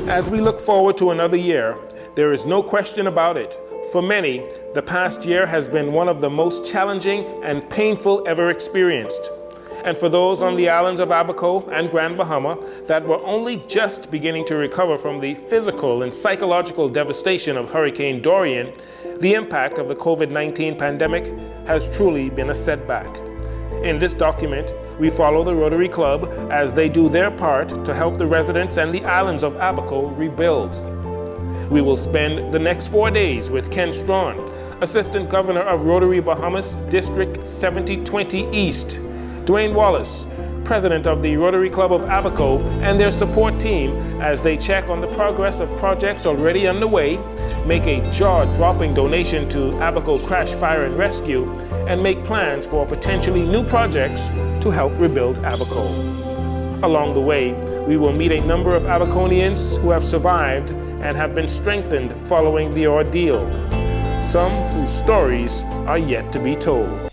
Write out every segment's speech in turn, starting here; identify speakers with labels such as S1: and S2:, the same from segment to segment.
S1: As we look forward to another year, there is no question about it. For many, the past year has been one of the most challenging and painful ever experienced. And for those on the islands of Abaco and Grand Bahama that were only just beginning to recover from the physical and psychological devastation of Hurricane Dorian, the impact of the COVID-19 pandemic has truly been a setback. In this document, we follow the Rotary Club as they do their part to help the residents and the islands of Abaco rebuild. We will spend the next 4 days with Ken Strawn, Assistant Governor of Rotary Bahamas District 7020 East, Dwayne Wallace, President of the Rotary Club of Abaco, and their support team as they check on the progress of projects already underway, make a jaw-dropping donation to Abaco Crash Fire and Rescue, and make plans for potentially new projects to help rebuild Abaco. Along the way, we will meet a number of Abaconians who have survived and have been strengthened following the ordeal, some whose stories are yet to be told.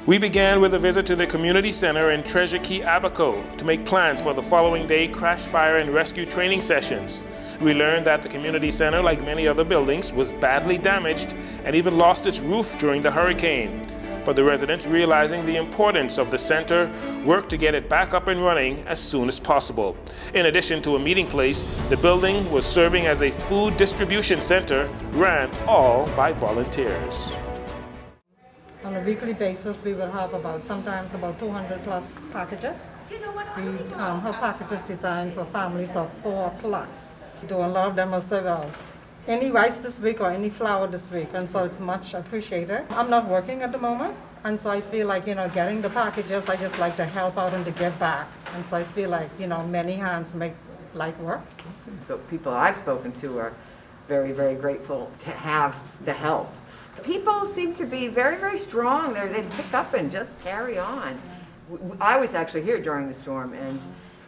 S1: We began with a visit to the community center in Treasure Key, Abaco, to make plans for the following day crash, fire, and rescue training sessions. We learned that the community center, like many other buildings, was badly damaged and even lost its roof during the hurricane. But the residents, realizing the importance of the center, worked to get it back up and running as soon as possible. In addition to a meeting place, the building was serving as a food distribution center, ran all by volunteers.
S2: On a weekly basis, we will have sometimes about 200 plus packages. We have packages designed for families of 4 plus. A lot of them will say, well, any rice this week or any flour this week, and so it's much appreciated. I'm not working at the moment, and so I feel like, getting the packages, I just like to help out and to give back. And so I feel like, many hands make light work.
S3: The people I've spoken to are very, very grateful to have the help. People seem to be very, very strong. They pick up and just carry on. I was actually here during the storm, and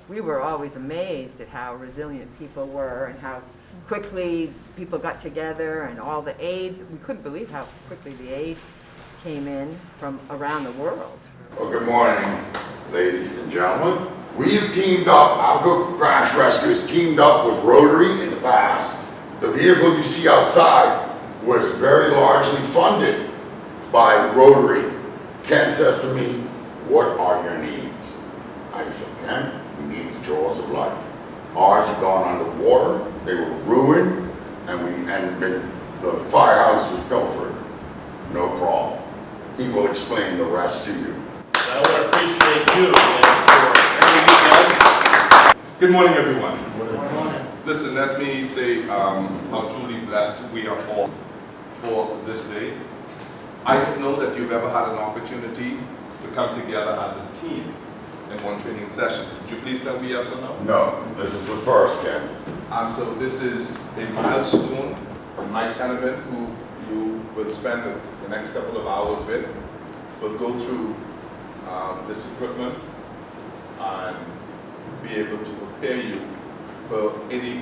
S3: we were always amazed at how resilient people were and how quickly people got together and all the aid. We couldn't believe how quickly the aid came in from around the world.
S4: Well, good morning, ladies and gentlemen. We've teamed up, Abaco Crash Rescuers teamed up with Rotary in the past. The vehicle you see outside was very largely funded by Rotary. Ken says to me, what are your needs? I said, Ken, we need the jaws of life. Ours had gone underwater, they were ruined, and the firehouse was pilfered. No problem. He will explain the rest to you.
S5: I want to appreciate you. Good morning, everyone. Listen, let me say how truly blessed we are all for this day. I don't know that you've ever had an opportunity to come together as a team in one training session. Could you please tell me yes or no?
S4: No, this is the first, Ken.
S5: So this is a milestone. Mike Canavan, who you will spend the next couple of hours with, will go through this equipment and be able to prepare you for any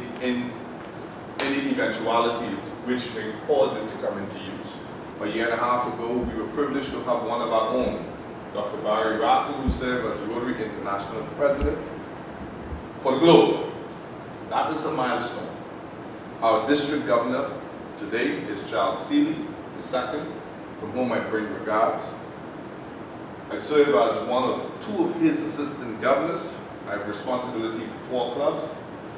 S5: eventualities which may cause it to come into use. A year and a half ago, we were privileged to have one of our own, Dr. Barry Russell, who served as Rotary International President for the globe. That is a milestone. Our district governor today is Charles Seeley II, from whom I bring regards. I serve as two of his assistant governors. I have responsibility for 4 clubs.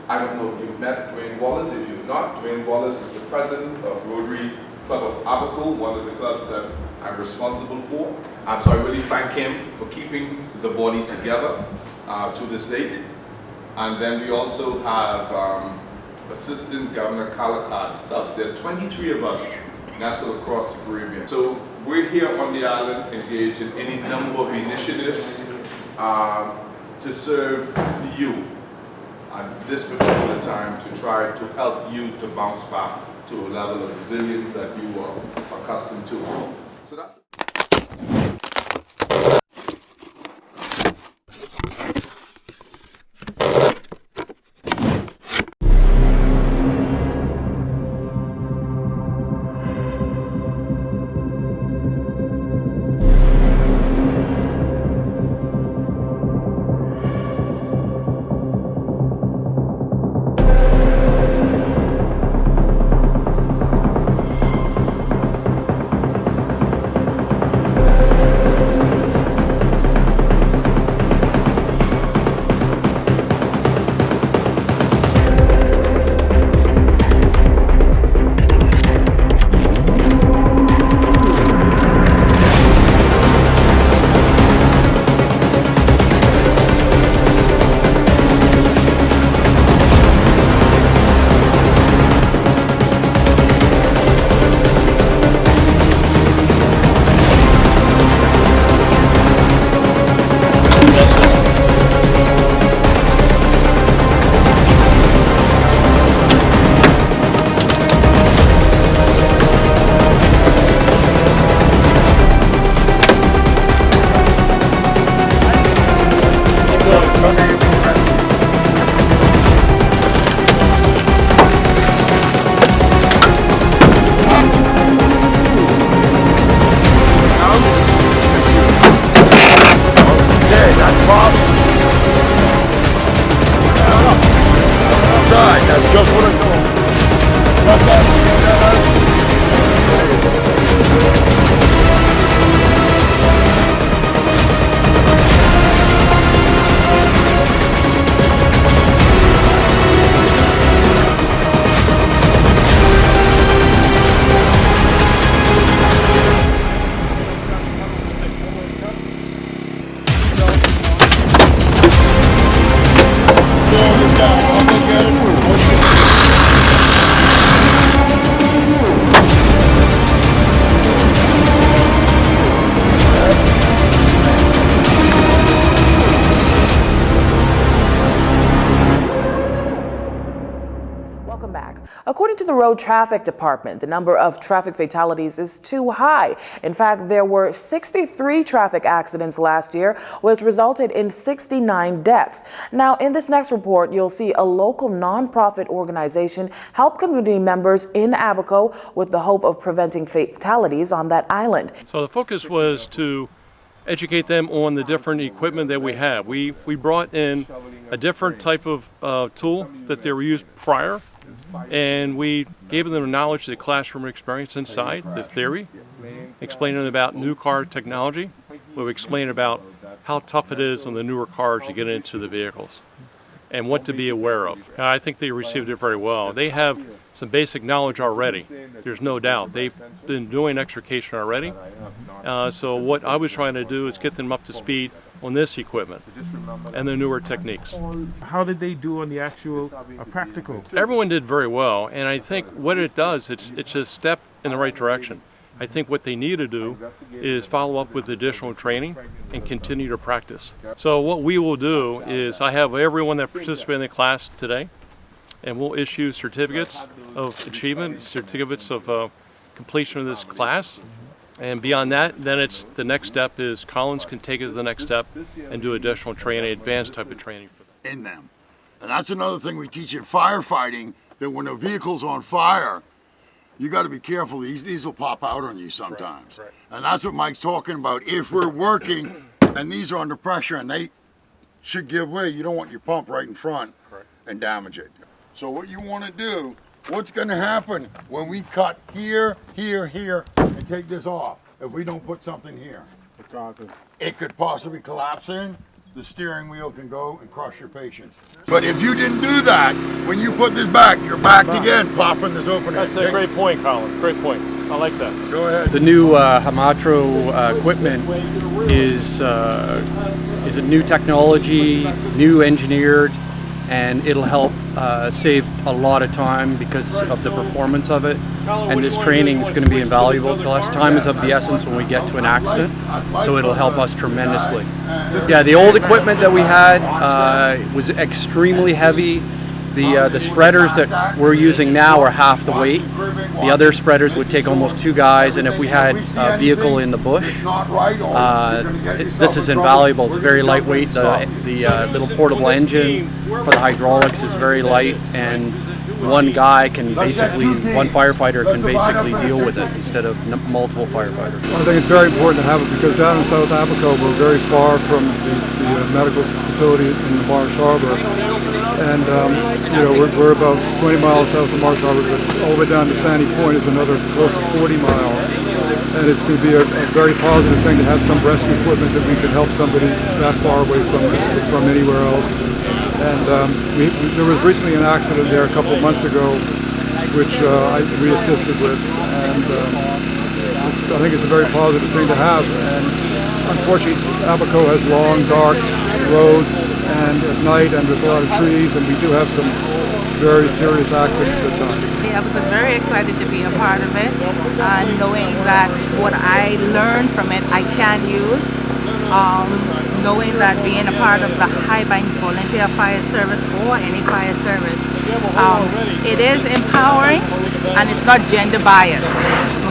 S5: I don't know if you've met Dwayne Wallace. If you've not, Dwayne Wallace is the president of Rotary Club of Abaco, one of the clubs that I'm responsible for. So I really thank him for keeping the body together to this date. And then we also have Assistant Governor Calacat Stubbs. There are 23 of us nestled across the Caribbean. So we're here on the island engaged in any number of initiatives to serve you at this particular time, to try to help you to bounce back to a level of resilience that you are accustomed to. So that's
S6: According to the Road Traffic Department, the number of traffic fatalities is too high. In fact, there were 63 traffic accidents last year, which resulted in 69 deaths. Now, in this next report, you'll see a local nonprofit organization help community members in Abaco with the hope of preventing fatalities on that island.
S7: So the focus was to educate them on the different equipment that we have. We brought in a different type of tool that they were used prior, and we gave them the knowledge, the classroom experience inside, the theory, explaining about new car technology. We explained about how tough it is on the newer cars to get into the vehicles and what to be aware of. And I think they received it very well. They have some basic knowledge already, there's no doubt. They've been doing extrication already, So what I was trying to do is get them up to speed on this equipment and the newer techniques.
S1: How did they do on the actual practical?
S7: Everyone did very well, and I think what it does, it's a step in the right direction. I think what they need to do is follow up with additional training and continue to practice. So what we will do is I have everyone that participated in the class today, and we'll issue certificates of achievement, certificates of completion of this class. And beyond that, then it's the next step is Collins can take it to the next step and do additional training, advanced type of training for them.
S4: In them. And that's another thing we teach in firefighting, that when a vehicle's on fire, you got to be careful. These will pop out on you sometimes.
S1: Right.
S4: And that's what Mike's talking about. If we're working and these are under pressure and they should give way, you don't want your pump right in front and damage it. So what you want to do, what's going to happen when we cut here, here, here, and take this off? If we don't put something here, it could possibly collapse in. The steering wheel can go and crush your patient. But if you didn't do that, when you put this back, you're backed again, popping this opening.
S7: That's a great point, Colin. Great point. I like that.
S4: Go ahead.
S8: The new Hamatro equipment is a new technology, new engineered, and it'll help save a lot of time because of the performance of it. And this training is going to be invaluable to us. Time is of the essence when we get to an accident, so it'll help us tremendously. Yeah, the old equipment that we had was extremely heavy. The spreaders that we're using now are half the weight. The other spreaders would take almost 2 guys, and if we had a vehicle in the bush, this is invaluable. It's very lightweight. The little portable engine for the hydraulics is very light, and one firefighter can basically deal with it instead of multiple firefighters.
S9: I think it's very important to have it because down in South Abaco we're very far from the medical facility in the Marsh Harbor, and we're about 20 miles south of Marsh Harbor, but all the way down to Sandy Point is another close to 40 miles, and it's going to be a very positive thing to have some rescue equipment that we can help somebody that far away from anywhere else. And there was recently an accident there a couple of months ago, which we assisted with, and I think it's a very positive thing to have. And unfortunately, Abaco has long, dark roads, and at night, and with a lot of trees, and we do have some very serious accidents at times.
S10: I was very excited to be a part of it, knowing that what I learned from it I can use. Knowing that being a part of the Highbanks Volunteer Fire Service or any fire service, it is empowering and it's not gender biased,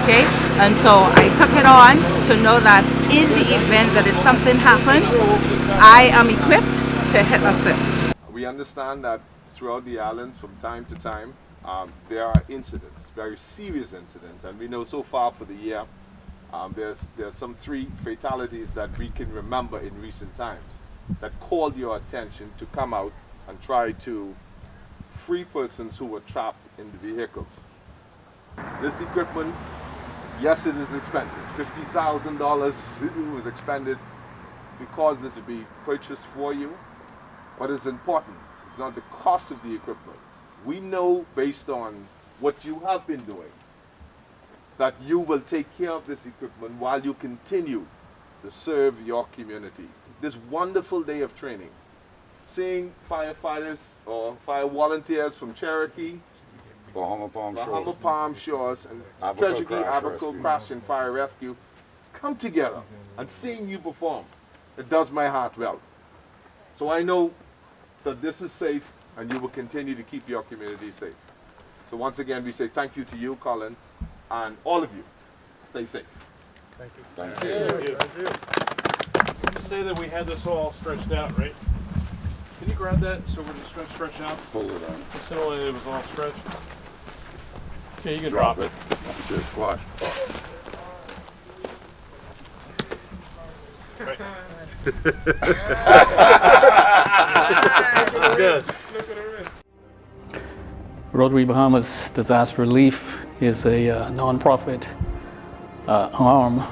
S10: okay? And so I took it on to know that in the event that if something happens, I am equipped to assist.
S5: We understand that throughout the islands from time to time, there are incidents, very serious incidents, and we know so far for the year, there's some 3 fatalities that we can remember in recent times that called your attention to come out and try to free persons who were trapped in the vehicles. This equipment, yes, it is expensive. $50,000 was expended to cause this to be purchased for you, but it's important. It's not the cost of the equipment. We know based on what you have been doing that you will take care of this equipment while you continue to serve your community. This wonderful day of training, seeing firefighters or fire volunteers from Cherokee,
S4: Bahama
S5: Palm Shores, and Treasury Abaco Crash and Fire Rescue come together and seeing you perform, it does my heart well. So I know that this is safe and you will continue to keep your community safe. So once again, we say thank you to you, Colin, and all of you. Stay safe.
S7: Thank you.
S4: Thank you.
S7: Thank you. You say that we had this all stretched out, right? Can you grab that so we're just stretched out?
S4: Pull it on.
S7: Just so it was all stretched. Okay, you can drop it.
S4: That's your squash.
S7: Right. That's good.
S11: Rotary Bahamas Disaster Relief is a non-profit arm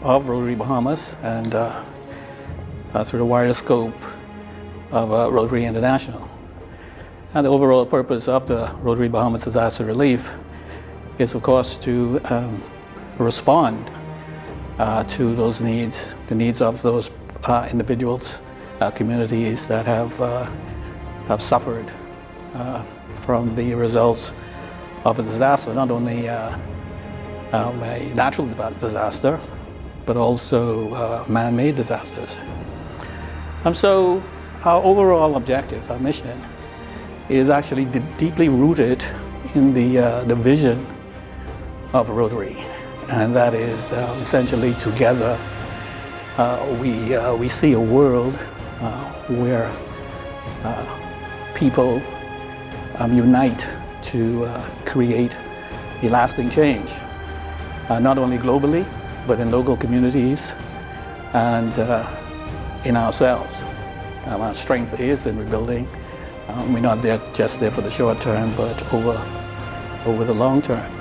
S11: of Rotary Bahamas, and through the wider scope of Rotary International. And the overall purpose of the Rotary Bahamas Disaster Relief is, of course, to respond to those needs, the needs of those individuals, communities that have suffered from the results of a disaster, not only a natural disaster, but also man-made disasters. And so our overall objective, our mission, is actually deeply rooted in the vision of Rotary, and that is essentially together we see a world where people unite to create a lasting change, not only globally, but in local communities and in ourselves. Our strength is in rebuilding. We're not just there for the short term, but over the long term.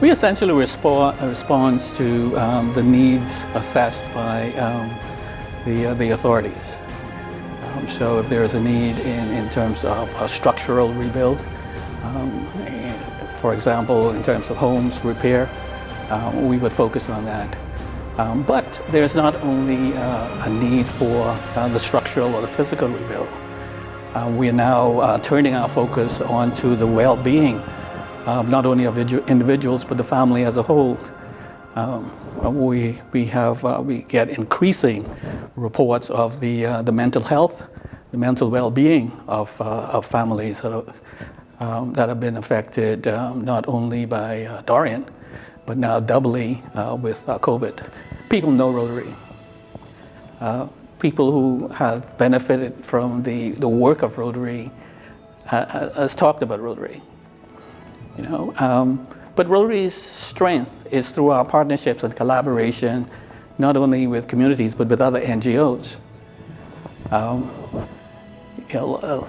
S11: We essentially respond to the needs assessed by the authorities. So if there is a need in terms of structural rebuild, for example, in terms of homes repair, we would focus on that. But there's not only a need for the structural or the physical rebuild. We are now turning our focus onto the well-being of not only of individuals, but the family as a whole. We get increasing reports of the mental health, the mental well-being of families that have been affected not only by Dorian, but now doubly with COVID. People know Rotary. People who have benefited from the work of Rotary has talked about Rotary. But Rotary's strength is through our partnerships and collaboration, not only with communities, but with other NGOs.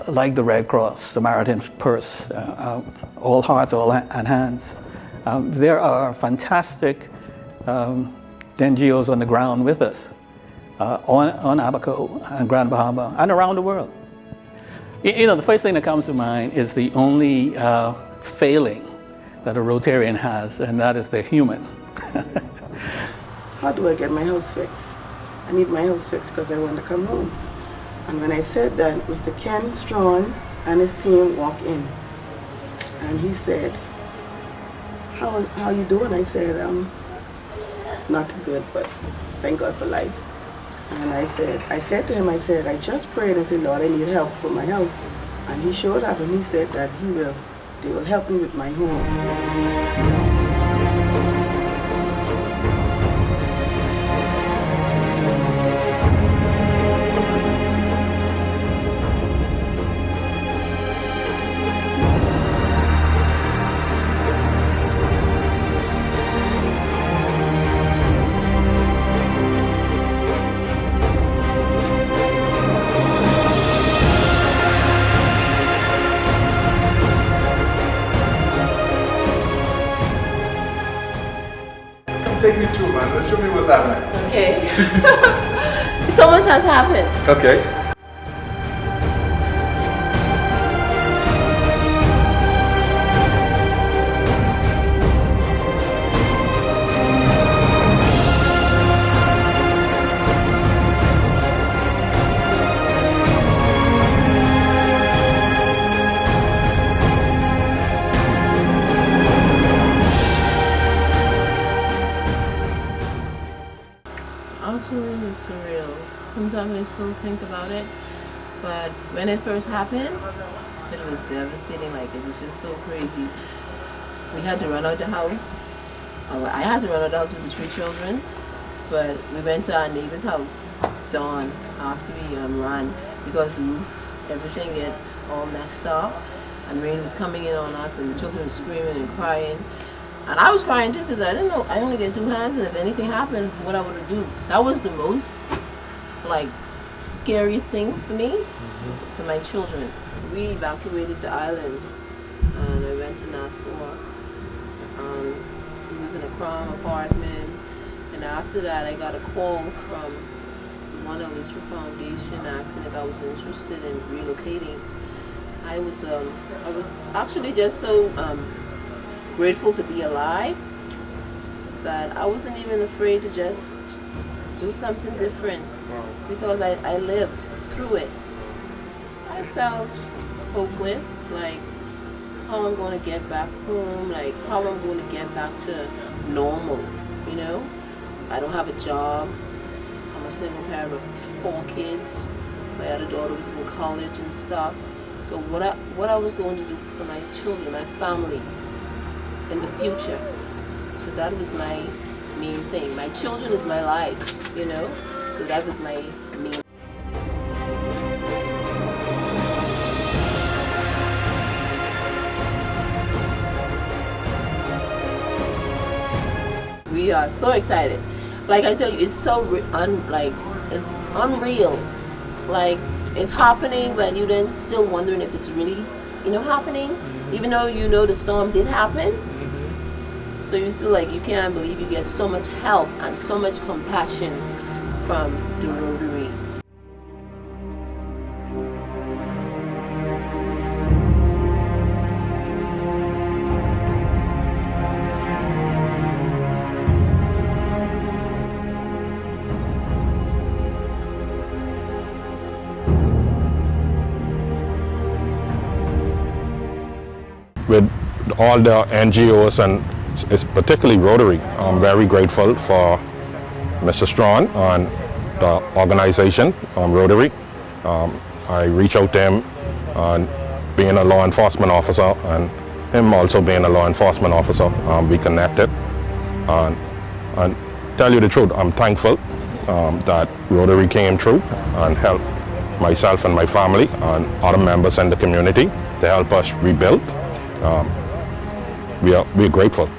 S11: Like the Red Cross, Samaritan Purse, All Hearts, All and Hands. There are fantastic NGOs on the ground with us, on Abaco and Grand Bahama, and around the world. The first thing that comes to mind is the only failing that a Rotarian has, and that is they're human.
S12: How do I get my house fixed? I need my house fixed because I want to come home. And when I said that, Mr. Ken Strawn and his team walked in. And he said, how you doing? I said, not too good, but thank God for life. And I said to him, I just prayed and said, Lord, I need help for my house. And he showed up and he said that they will help me with my home.
S5: Take me through, man. Show me what's happening.
S13: Okay. So much has happened.
S5: Okay.
S13: Actually, it's surreal. Sometimes I still think about it, but when it first happened, it was devastating. Like, it was just so crazy. We had to run out the house. I had to run out the house with the 3 children, but we went to our neighbor's house, dawn, after we ran, because the roof, everything get all messed up, and rain was coming in on us, and the children were screaming and crying. And I was crying too, because I didn't know, I only get 2 hands, and if anything happened, what I would do. That was the most, scariest thing for me, for my children. We evacuated the island, and I went to Nassau. We was in a crime apartment, and after that, I got a call from one of the Foundation asking if I was interested in relocating. I was actually just so grateful to be alive, that I wasn't even afraid to just do something different because I lived through it. I felt hopeless, like how I'm going to get back home, like how I'm going to get back to normal, you know? I don't have a job. I'm a single parent of 4 kids. My other daughter was in college and stuff. So what I was going to do for my children, my family, in the future. So that was my main thing. My children is my life, you know? So that was my main. We are so excited. Like I tell you, it's so it's unreal. Like it's happening, but you then still wondering if it's really, you know, happening. Even though you know the storm did happen, so you still like you can't believe you get so much help and so much compassion from the Rotary.
S14: With all the NGOs and particularly Rotary, I'm very grateful for Mr. Strawn and the organization, Rotary. I reach out to him and being a law enforcement officer and him also being a law enforcement officer, we connected. And tell you the truth, I'm thankful that Rotary came through and helped myself and my family and other members in the community to help us rebuild. We're grateful.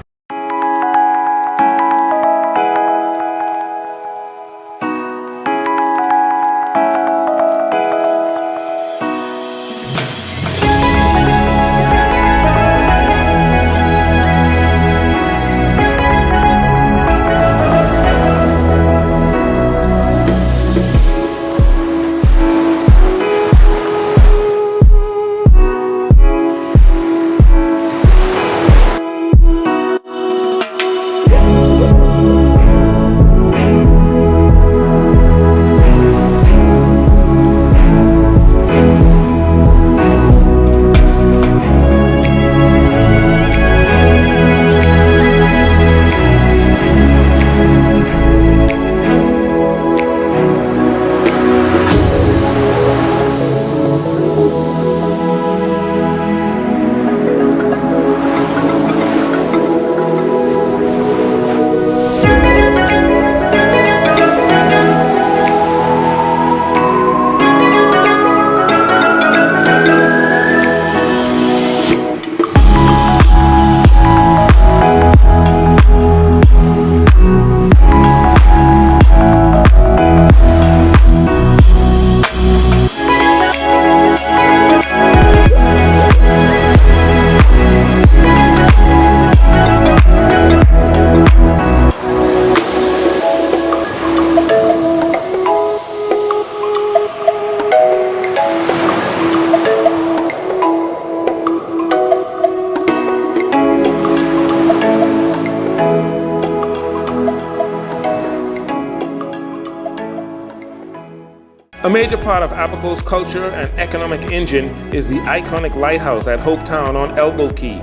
S1: A major part of Abaco's culture and economic engine is the iconic Lighthouse at Hopetown on Elbow Key.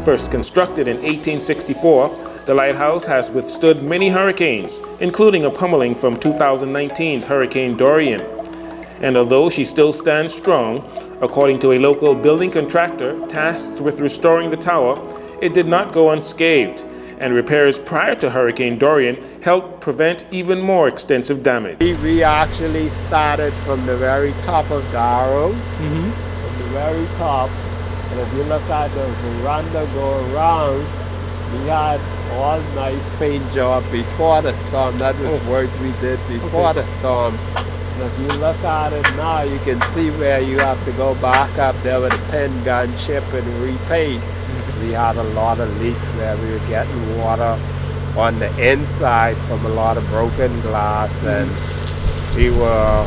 S1: First constructed in 1864, the Lighthouse has withstood many hurricanes, including a pummeling from 2019's Hurricane Dorian. And although she still stands strong, according to a local building contractor tasked with restoring the tower, it did not go unscathed, and repairs prior to Hurricane Dorian helped prevent even more extensive damage.
S15: We actually started from the very top of Darrow, from the very top, and if you look at the veranda go around, we had all nice paint job before the storm. That was work we did before the storm. And if you look at it now, you can see where you have to go back up there with a pen gun chip and repaint. We had a lot of leaks where we were getting water on the inside from a lot of broken glass, and we were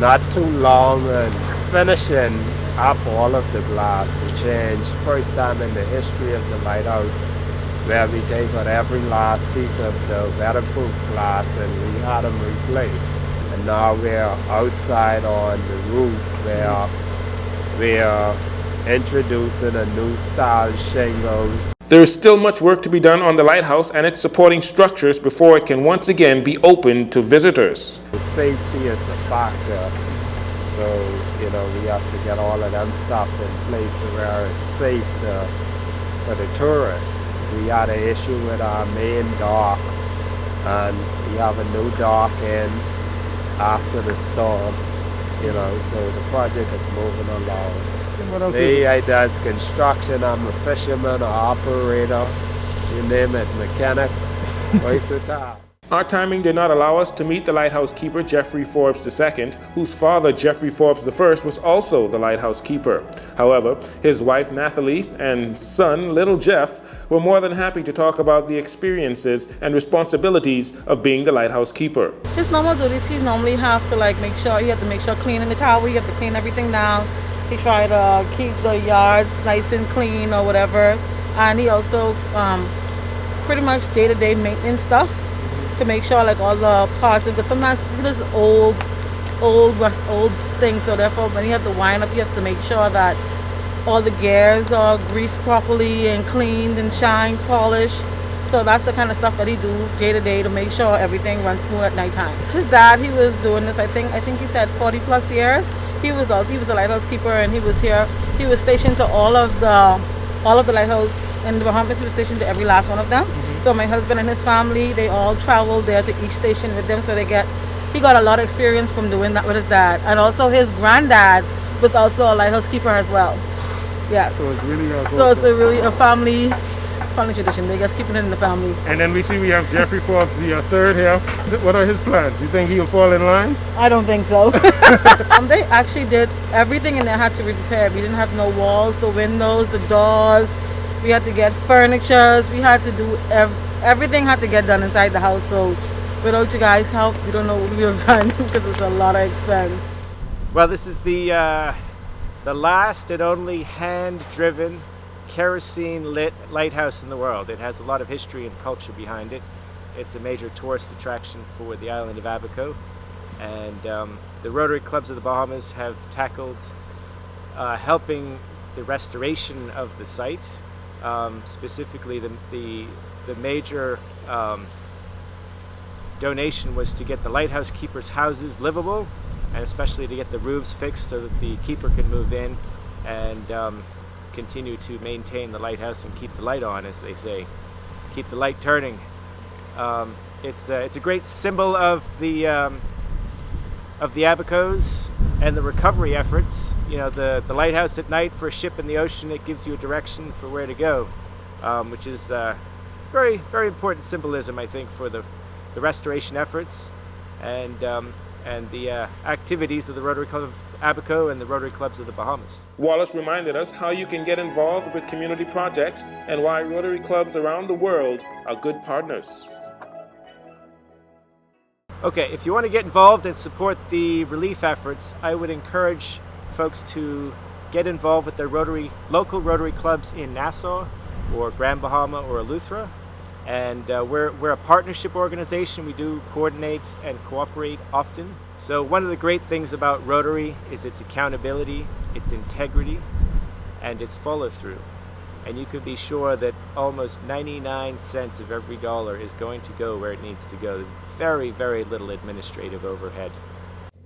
S15: not too long and finishing up all of the glass. We changed, first time in the history of the Lighthouse, where we take out every last piece of the weatherproof glass and we had them replaced. And now we're outside on the roof where we're introducing a new style shingle.
S1: There is still much work to be done on the lighthouse and its supporting structures before it can once again be open to visitors.
S15: Safety is a factor, so we have to get all of them stuff in place where it's safe for the tourists. We had an issue with our main dock, and we have a new dock in after the storm, so the project is moving along. Me, I does construction. I'm a fisherman, an operator, you name it, mechanic, versatile.
S1: Our timing did not allow us to meet the lighthouse keeper, Jeffrey Forbes II, whose father, Jeffrey Forbes I, was also the lighthouse keeper. However, his wife, Nathalie, and son, little Jeff, were more than happy to talk about the experiences and responsibilities of being the lighthouse keeper.
S2: His normal duties, he normally have to make sure cleaning the tower, you have to clean everything down. He try to keep the yards nice and clean or whatever. And he also pretty much day-to-day maintenance stuff to make sure all the parts, because sometimes it is old things, so therefore when you have to wind up, you have to make sure that all the gears are greased properly and cleaned and shined, polished. So that's the kind of stuff that he do day to day to make sure everything runs smooth at nighttime. His dad, he was doing this, I think he said 40 plus years. He was a lighthouse keeper, and he was here. He was stationed to all of the lighthouse in the Bahamas. He was stationed to every last one of them. So my husband and his family, they all traveled there to each station with them. So he got a lot of experience from doing that with his dad. And also his granddad was also a lighthouse keeper as well. Yes.
S1: So it's really
S2: a family tradition. They just keep it in the family.
S1: And then we have Jeffrey Forbes the third here. What are his plans? You think he'll fall in line?
S2: I don't think so. They actually did everything and they had to be repaired. We didn't have no walls, the windows, the doors. We had to get furnitures. We had to do everything had to get done inside the house. So without you guys' help, we don't know what we would have done because it's a lot of expense.
S16: Well, this is the last and only hand-driven, kerosene-lit lighthouse in the world. It has a lot of history and culture behind it. It's a major tourist attraction for the island of Abaco, and the Rotary Clubs of the Bahamas have tackled helping the restoration of the site. Specifically, the major donation was to get the lighthouse keepers' houses livable, and especially to get the roofs fixed so that the keeper can move in and continue to maintain the lighthouse and keep the light on, as they say, keep the light turning. It's a great symbol of the Abacos and the recovery efforts. The lighthouse at night for a ship in the ocean, it gives you a direction for where to go, which is very, very important symbolism, I think, for the restoration efforts and the activities of the Rotary Club of Abaco and the Rotary Clubs of the Bahamas.
S1: Wallace reminded us how you can get involved with community projects and why Rotary clubs around the world are good partners.
S16: Okay, if you want to get involved and support the relief efforts, I would encourage folks to get involved with their local Rotary clubs in Nassau or Grand Bahama or Eleuthera. And we're a partnership organization. We do coordinate and cooperate often. So one of the great things about Rotary is its accountability, its integrity, and its follow-through. And you can be sure that almost 99 cents of every dollar is going to go where it needs to go. There's very, very little administrative overhead.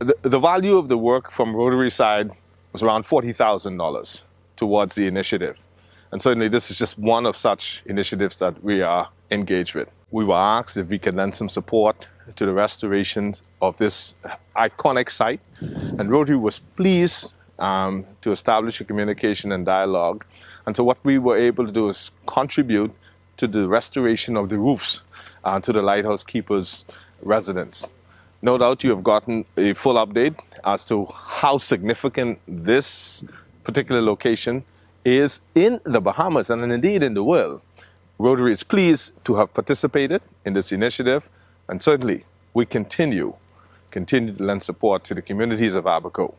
S5: The value of the work from Rotary side was around $40,000 towards the initiative. And certainly this is just one of such initiatives that we are engaged with. We were asked if we could lend some support to the restoration of this iconic site. And Rotary was pleased to establish a communication and dialogue. And so what we were able to do is contribute to the restoration of the roofs to the lighthouse keepers' residence. No doubt you have gotten a full update as to how significant this particular location is in the Bahamas and indeed in the world. Rotary is pleased to have participated in this initiative, and certainly we continue to lend support to the communities of Abaco.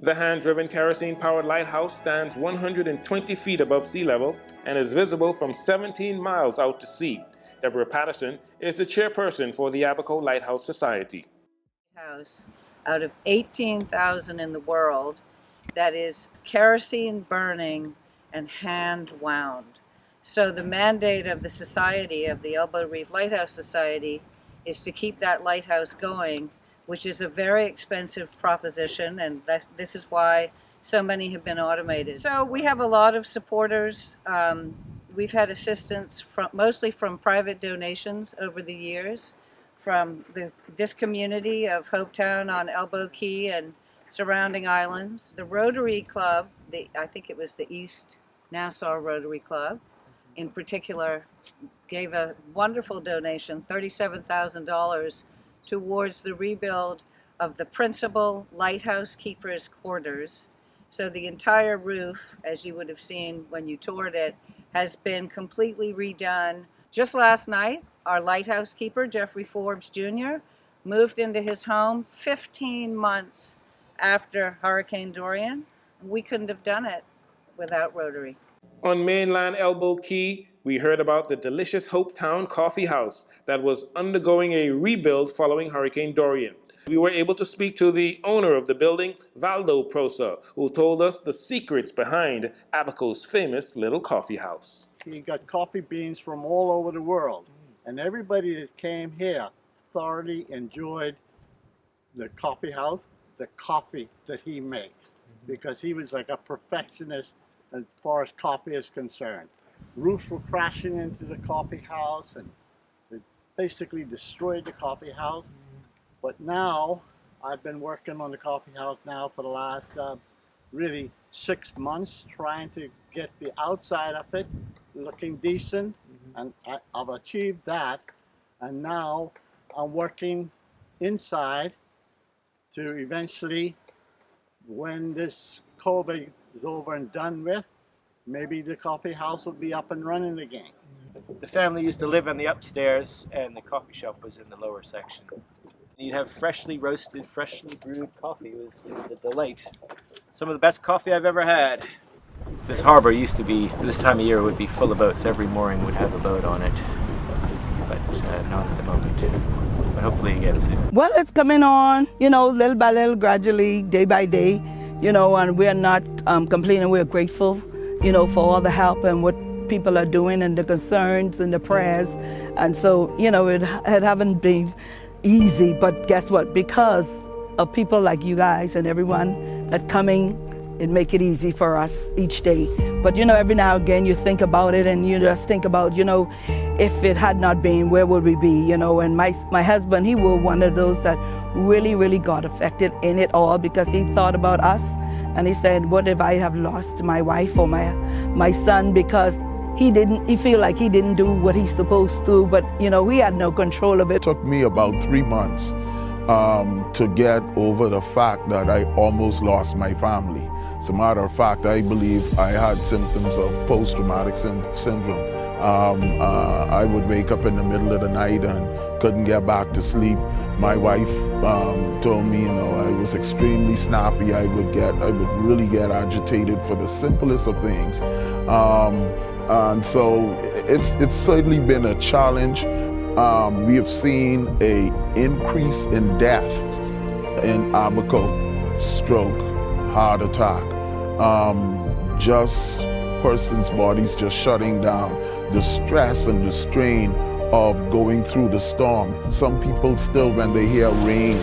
S1: The hand-driven kerosene-powered lighthouse stands 120 feet above sea level and is visible from 17 miles out to sea. Deborah Patterson is the chairperson for the Abaco Lighthouse Society.
S17: House out of 18,000 in the world that is kerosene burning and hand wound. So the mandate of the society, of the Elbow Reef Lighthouse Society, is to keep that lighthouse going, which is a very expensive proposition, and this is why so many have been automated. So we have a lot of supporters. We've had assistance mostly from private donations over the years, from this community of Hopetown on Elbow Key and surrounding islands. The Rotary Club, I think it was the East Nassau Rotary Club in particular, gave a wonderful donation, $37,000, towards the rebuild of the principal lighthouse keeper's quarters. So the entire roof, as you would have seen when you toured it, has been completely redone. Just last night, our lighthouse keeper, Jeffrey Forbes Jr., moved into his home 15 months after Hurricane Dorian. We couldn't have done it without Rotary.
S1: On mainland Elbow Key, we heard about the delicious Hopetown Coffee House that was undergoing a rebuild following Hurricane Dorian. We were able to speak to the owner of the building, Valdo Prosa, who told us the secrets behind Abaco's famous little coffee house.
S18: He got coffee beans from all over the world, and everybody that came here thoroughly enjoyed the coffee house, the coffee that he makes, because he was like a perfectionist as far as coffee is concerned. Roofs were crashing into the coffee house, and they basically destroyed the coffee house. But now, I've been working on the coffee house now for the last really 6 months, trying to get the outside of it looking decent, and I've achieved that. And now I'm working inside to eventually, when this COVID is over and done with, maybe the coffee house will be up and running again.
S16: The family used to live on the upstairs, and the coffee shop was in the lower section. You'd have freshly roasted, freshly brewed coffee. It was a delight. Some of the best coffee I've ever had. This harbor used to be, this time of year, would be full of boats. Every mooring would have a boat on it, but not at the moment. But hopefully again soon.
S19: Well, it's coming on, little by little, gradually, day by day, and we're not complaining. We're grateful, for all the help and what people are doing and the concerns and the prayers. And so, it haven't been easy, but guess what? Because of people like you guys and everyone that coming, it make it easy for us each day. But every now and again you think about it, and you just think about, if it had not been, where would we be? And my husband, he was one of those that really got affected in it all, because he thought about us, and he said, what if I have lost my wife or my son, because he feel like he didn't do what he's supposed to, but we had no control of it.
S20: It took me about 3 months to get over the fact that I almost lost my family. As a matter of fact, I believe I had symptoms of post-traumatic syndrome. I would wake up in the middle of the night and couldn't get back to sleep. My wife told me, I was extremely snappy. I would really get agitated for the simplest of things. And so it's certainly been a challenge. We have seen an increase in death in Abaco, stroke, heart attack, just persons' bodies just shutting down, the stress and the strain of going through the storm. Some people still, when they hear rain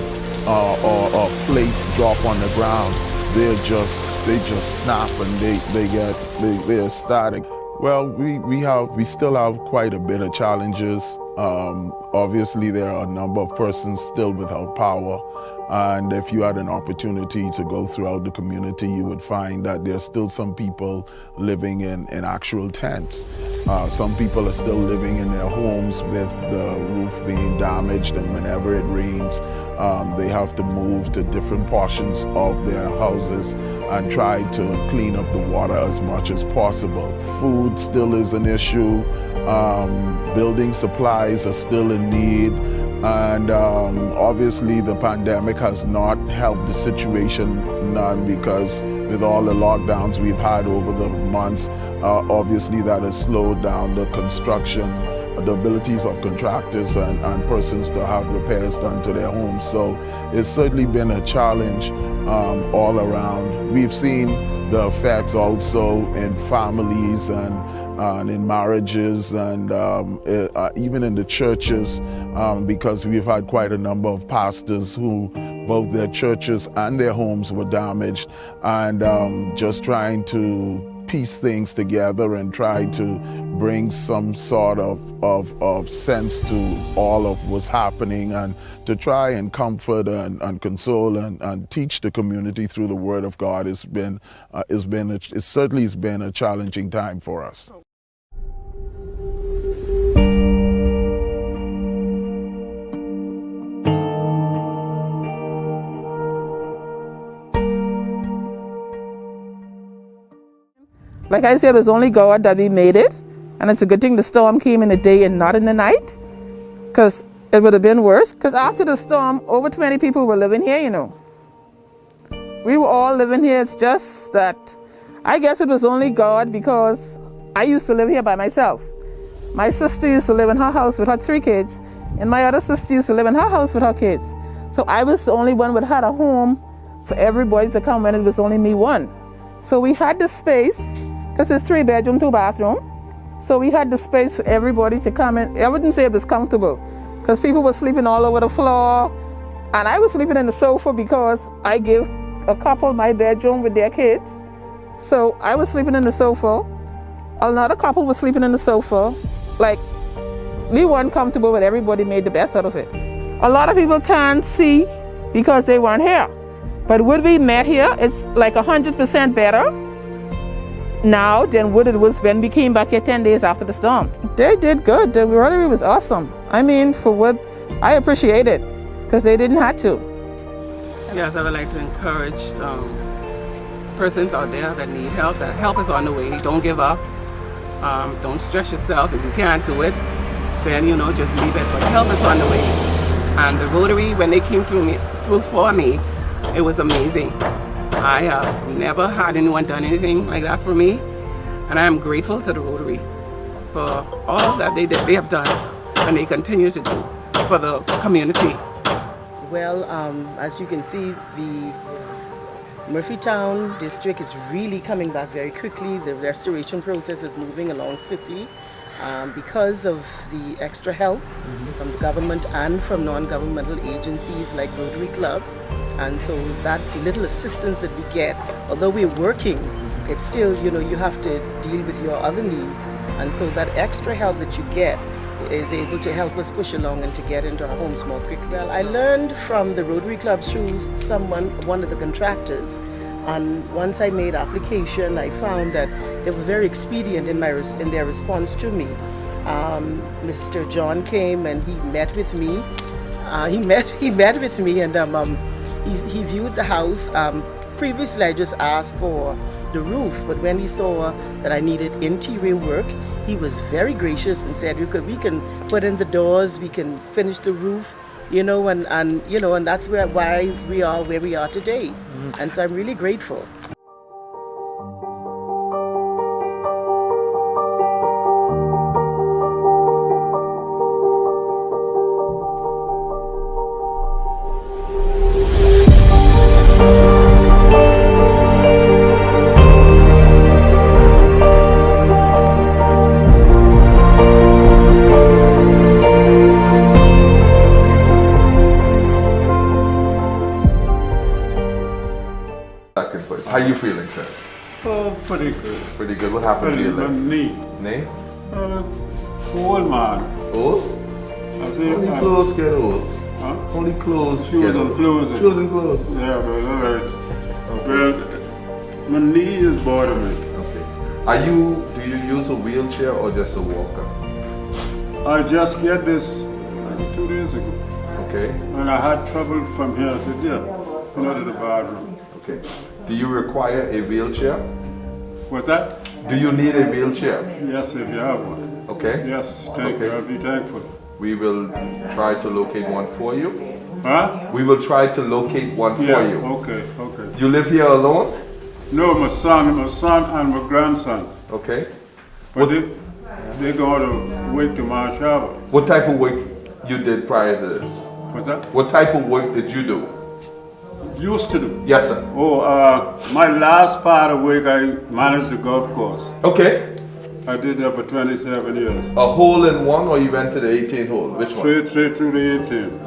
S20: or a plate drop on the ground, they just snap and they're ecstatic. Well, we still have quite a bit of challenges. Obviously, there are a number of persons still without power, and if you had an opportunity to go throughout the community, you would find that there's still some people living in actual tents. Some people are still living in their homes with the roof being damaged, and whenever it rains, they have to move to different portions of their houses and try to clean up the water as much as possible. Food still is an issue. Building supplies are still in need. And obviously the pandemic has not helped the situation none, because with all the lockdowns we've had over the months, obviously that has slowed down the construction, the abilities of contractors and persons to have repairs done to their homes. So it's certainly been a challenge all around. We've seen the effects also in families and in marriages and even in the churches, because we've had quite a number of pastors who both their churches and their homes were damaged, and just trying to piece things together and try to bring some sort of sense to all of what's happening, and to try and comfort and console and teach the community through the Word of God it certainly has been a challenging time for us.
S21: Like I said, it was only God that we made it. And it's a good thing the storm came in the day and not in the night, because it would have been worse. Because after the storm, over 20 people were living here, you know. We were all living here. It's just that I guess it was only God, because I used to live here by myself. My sister used to live in her house with her 3 kids, and my other sister used to live in her house with her kids. So I was the only one that had a home for everybody to come when it was only me one. So we had the space, because it's 3 bedroom, 2 bathroom. So we had the space for everybody to come in. I wouldn't say it was comfortable, because people were sleeping all over the floor. And I was sleeping in the sofa because I gave a couple my bedroom with their kids. So I was sleeping in the sofa. Another couple was sleeping in the sofa. Like, we weren't comfortable, but everybody made the best out of it. A lot of people can't see because they weren't here. But when we met here, it's like 100% better now than what it was when we came back here 10 days after the storm. They did good. The Rotary was awesome. I mean, for what I appreciate it, because they didn't have to.
S22: Yes, I would like to encourage persons out there that need help. That help is on the way. Don't give up. Don't stress yourself. If you can't do it, then just leave it. But help is on the way. And the Rotary, when they came through for me, it was amazing. I have never had anyone done anything like that for me, and I am grateful to the Rotary for all that they have done and they continue to do for the community.
S23: Well, as you can see, the Murphytown district is really coming back very quickly. The restoration process is moving along swiftly because of the extra help from the government and from non-governmental agencies like Rotary Club. And so that little assistance that we get, although we're working, it's still, you have to deal with your other needs. And so that extra help that you get is able to help us push along and to get into our homes more quickly. Well, I learned from the Rotary Club through one of the contractors. And once I made application, I found that they were very expedient in their response to me. Mr. John came and he met with me. He met with me and he viewed the house. Previously, I just asked for the roof, but when he saw that I needed interior work, he was very gracious and said, we can put in the doors, we can finish the roof, and that's why we are where we are today. And so I'm really grateful.
S5: How you feeling, sir?
S18: Oh, pretty good.
S5: Pretty good. What happened to your leg?
S18: Knee.
S5: Knee?
S18: Old man.
S5: Old? Only clothes get old.
S18: Huh?
S5: Only clothes
S18: Shoes
S5: get
S18: and
S5: old.
S18: clothes.
S5: Shoes and clothes.
S18: Yeah, but all right. Well, my knee is bothering me.
S5: Okay. Do you use a wheelchair or just a walker?
S18: I just get this 2 days ago.
S5: Okay.
S18: And I had trouble from here to there, to the bathroom.
S5: Okay. Do you require a wheelchair?
S18: What's that?
S5: Do you need a wheelchair?
S18: Yes, if you have one.
S5: Okay.
S18: Yes, thank you. I'll be thankful.
S5: We will try to locate one for you.
S3: Huh?
S5: We will try to locate one for you.
S3: Okay, okay.
S5: You live here alone?
S3: No, my son and my grandson.
S5: Okay.
S3: But they go to work to Marsh Harbor.
S5: What type of work you did prior to this?
S3: What's that?
S5: What type of work did you do?
S3: Used to do.
S5: Yes, sir.
S3: Oh, my last part of work, I managed the golf course.
S5: Okay.
S3: I did that for 27 years.
S5: A hole in one, or you went to the 18th hole? Which one?
S3: Straight through the 18.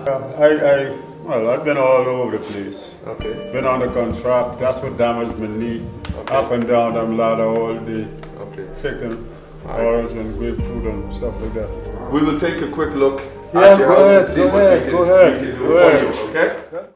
S3: Well, I've been all over the place.
S5: Okay.
S3: Been on the contract. That's what damaged my knee. Okay. Up and down them ladder all day.
S5: Okay.
S3: Picking orange and grapefruit and stuff like that.
S5: We will take a quick look
S3: Yeah,
S5: at your
S3: go
S5: house
S3: ahead,
S5: and see
S3: go
S5: what
S3: ahead,
S5: we
S3: go
S5: can
S3: ahead,
S5: do
S3: go
S5: for
S3: ahead.
S5: you, okay?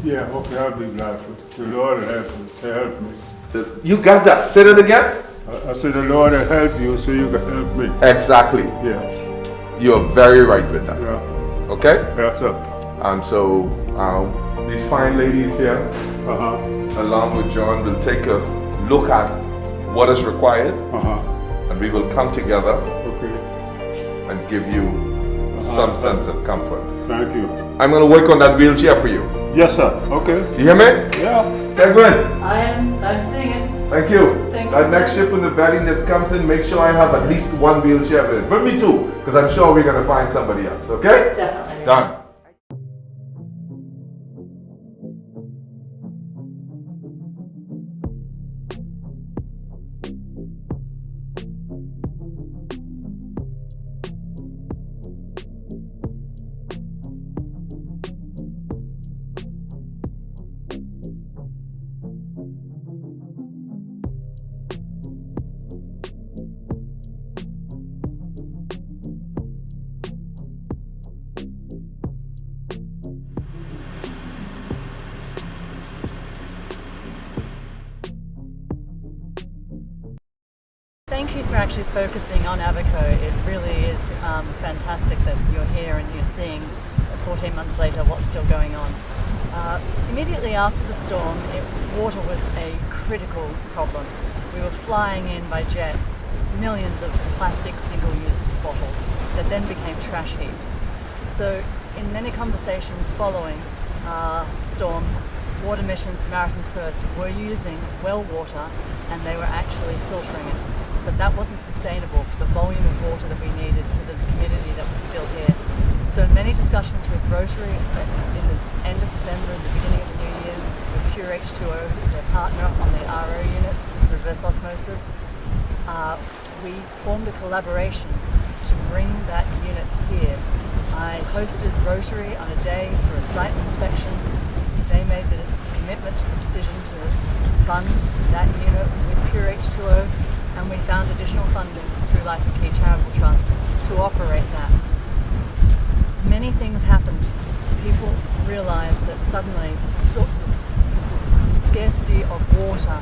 S3: Yeah, okay, I'll be glad for the Lord will help me.
S5: You got that. Say that again?
S3: I said the Lord will help you so you can help me.
S5: Exactly.
S3: Yeah.
S5: You're very right with that.
S3: Yeah.
S5: Okay?
S3: Yes, sir.
S5: And so these fine ladies here, along with John, will take a look at what is required, and we will come together and give you some sense of comfort.
S3: Thank you.
S5: I'm going to work on that wheelchair for you.
S3: Yes, sir. Okay.
S5: You hear me?
S3: Yeah.
S5: Okay, good.
S6: I am. I'm seeing it.
S5: Thank you.
S6: Thank you,
S5: That next
S6: sir.
S5: ship in the bedding that comes in, make sure I have at least one wheelchair in it. Bring me two, because I'm sure we're going to find somebody else, okay?
S6: Definitely.
S5: Done.
S6: Thank you for actually focusing on Abaco. It really is fantastic that you're here and you're seeing 14 months later what's still going on. Immediately after the storm, water was a critical problem. We were flying in by jets millions of plastic single-use bottles that then became trash heaps. So in many conversations following storm, Water Mission, Samaritan's Purse were using well water and they were actually filtering it. But that wasn't sustainable for the volume of water that we needed for the community that was still here. So in many discussions with Rotary in the end of December and the beginning of the new year, with Pure H2O, their partner on the RO unit, reverse osmosis, we formed a collaboration to bring that unit here. I hosted Rotary on a day for a site inspection. They made the commitment to the decision to fund that unit with Pure H2O, and we found additional funding through Life and Key Charitable Trust to operate that. Many things happened. People realised that suddenly the scarcity of water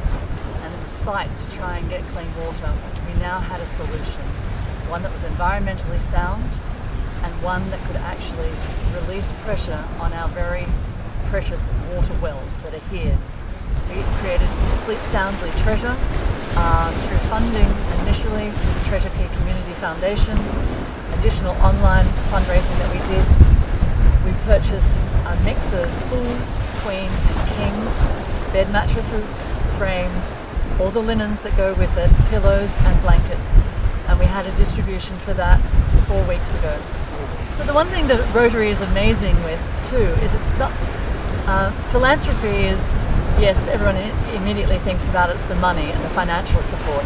S6: and the fight to try and get clean water, we now had a solution. One that was environmentally sound and one that could actually release pressure on our very precious water wells that are here. We created Sleep Soundly Treasure through funding initially through the Treasure Care Community Foundation, additional online fundraising that we did. We purchased a mix of full, queen and king bed mattresses, frames, all the linens that go with it, pillows and blankets. and we had a distribution for that 4 weeks ago. So the one thing that Rotary is amazing with too is it's not, philanthropy is, yes, everyone immediately thinks about it's the money and the financial support.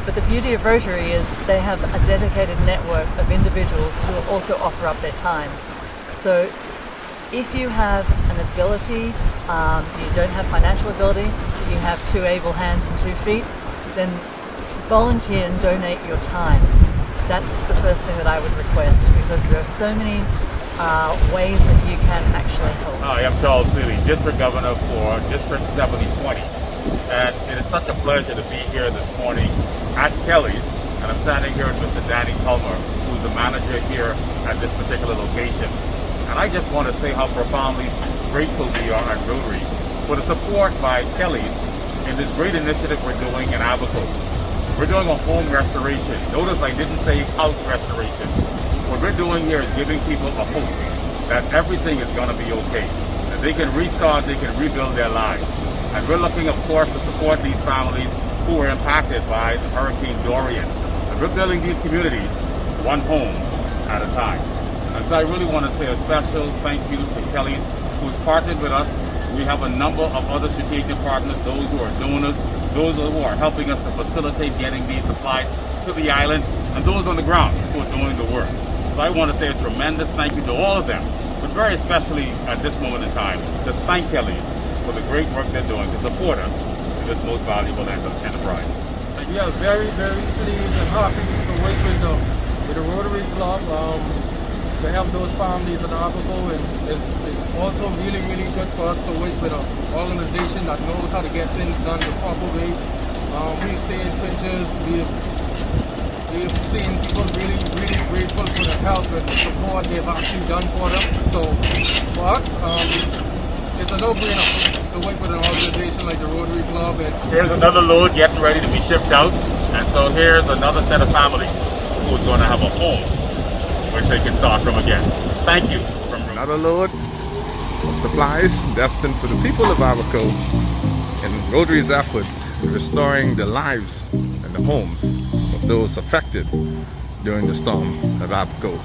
S6: But the beauty of Rotary is they have a dedicated network of individuals who will also offer up their time. So if you have an ability, you don't have financial ability, but you have 2 able hands and 2 feet, then volunteer and donate your time. That's the first thing that I would request, because there are so many ways that you can actually help.
S8: Hi, I'm Charles Seeley, District Governor for District 7020. And it is such a pleasure to be here this morning at Kelly's, and I'm standing here with Mr. Danny Culmer, who's the manager here at this particular location. And I just want to say how profoundly grateful we are at Rotary for the support by Kelly's in this great initiative we're doing in Abaco. We're doing a home restoration. Notice I didn't say house restoration. What we're doing here is giving people a hope that everything is going to be okay, that they can restart, they can rebuild their lives. And we're looking, of course, to support these families who were impacted by Hurricane Dorian. And we're building these communities one home at a time. And so I really want to say a special thank you to Kelly's, who's partnered with us. We have a number of other strategic partners, those who are donors, those who are helping us to facilitate getting these supplies to the island, and those on the ground who are doing the work. So I want to say a tremendous thank you to all of them, but very especially at this moment in time, to thank Kelly's for the great work they're doing to support us in this most valuable enterprise.
S9: We are very, very pleased and happy to work with the Rotary Club, to help those families in Abaco, and it's also really, really good for us to work with an organization that knows how to get things done the proper way. We've seen pictures, we've seen people really, really grateful for the help and the support they've actually done for them. So for us, it's a no-brainer to work with an organization like the Rotary Club. And
S8: here's another load getting ready to be shipped out, and so here's another set of families who's going to have a home which they can start from again. Thank you.
S5: Another load of supplies destined for the people of Abaco in Rotary's efforts in restoring the lives and the homes of those affected during the storm of Abaco.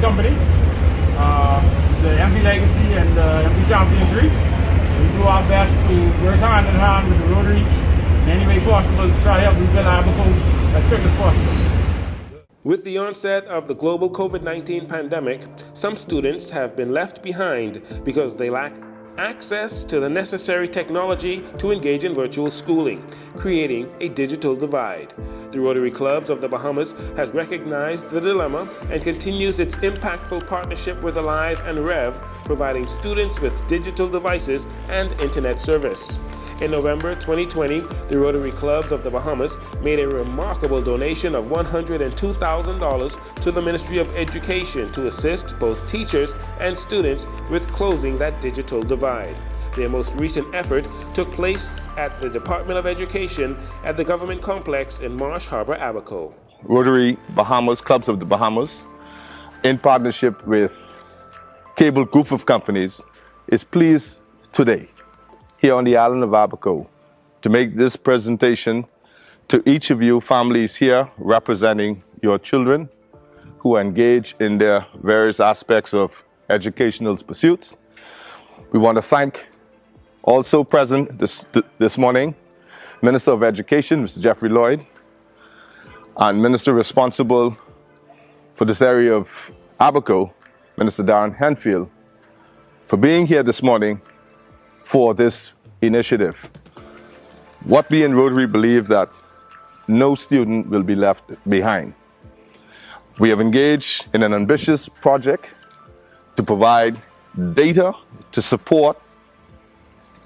S10: Company, the MV Legacy and the MV Champions League. We do our best to work hand in hand with the Rotary in any way possible to try to help rebuild Abaco as quick as possible.
S1: With the onset of the global COVID-19 pandemic, some students have been left behind because they lack access to the necessary technology to engage in virtual schooling, creating a digital divide. The Rotary Clubs of the Bahamas has recognized the dilemma and continues its impactful partnership with Alive and Rev, providing students with digital devices and internet service. In November 2020, the Rotary Clubs of the Bahamas made a remarkable donation of $102,000 to the Ministry of Education to assist both teachers and students with closing that digital divide. Their most recent effort took place at the Department of Education at the government complex in Marsh Harbor, Abaco.
S5: Rotary Bahamas, Clubs of the Bahamas, in partnership with
S4: Cable group of companies, is pleased today, here on the island of Abaco, to make this presentation to each of you families here representing your children who are engaged in their various aspects of educational pursuits. We want to thank also present this morning, Minister of Education, Mr. Jeffrey Lloyd, and Minister responsible for this area of Abaco, Minister Darren Henfield, for being here this morning for this initiative. What we in Rotary believe that no student will be left behind. We have engaged in an ambitious project to provide data to support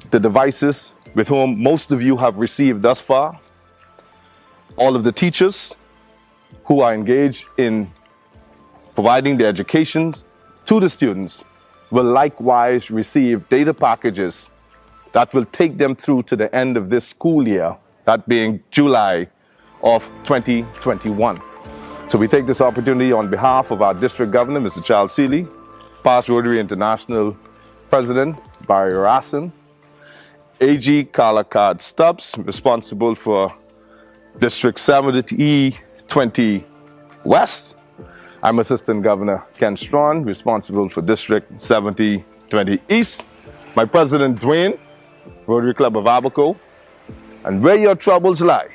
S4: the devices with whom most of you have received thus far. All of the teachers who are engaged in providing the education to the students will likewise receive data packages that will take them through to the end of this school year, that being July of 2021. So we take this opportunity on behalf of our district governor, Mr. Charles Seeley, past Rotary International President Barry Rossin, AG Carla Card Stubbs, responsible for District 70E20 West. I'm Assistant Governor Ken Strawn, responsible for District 7020 East. My President Dwayne, Rotary Club of Abaco. And where your troubles lie,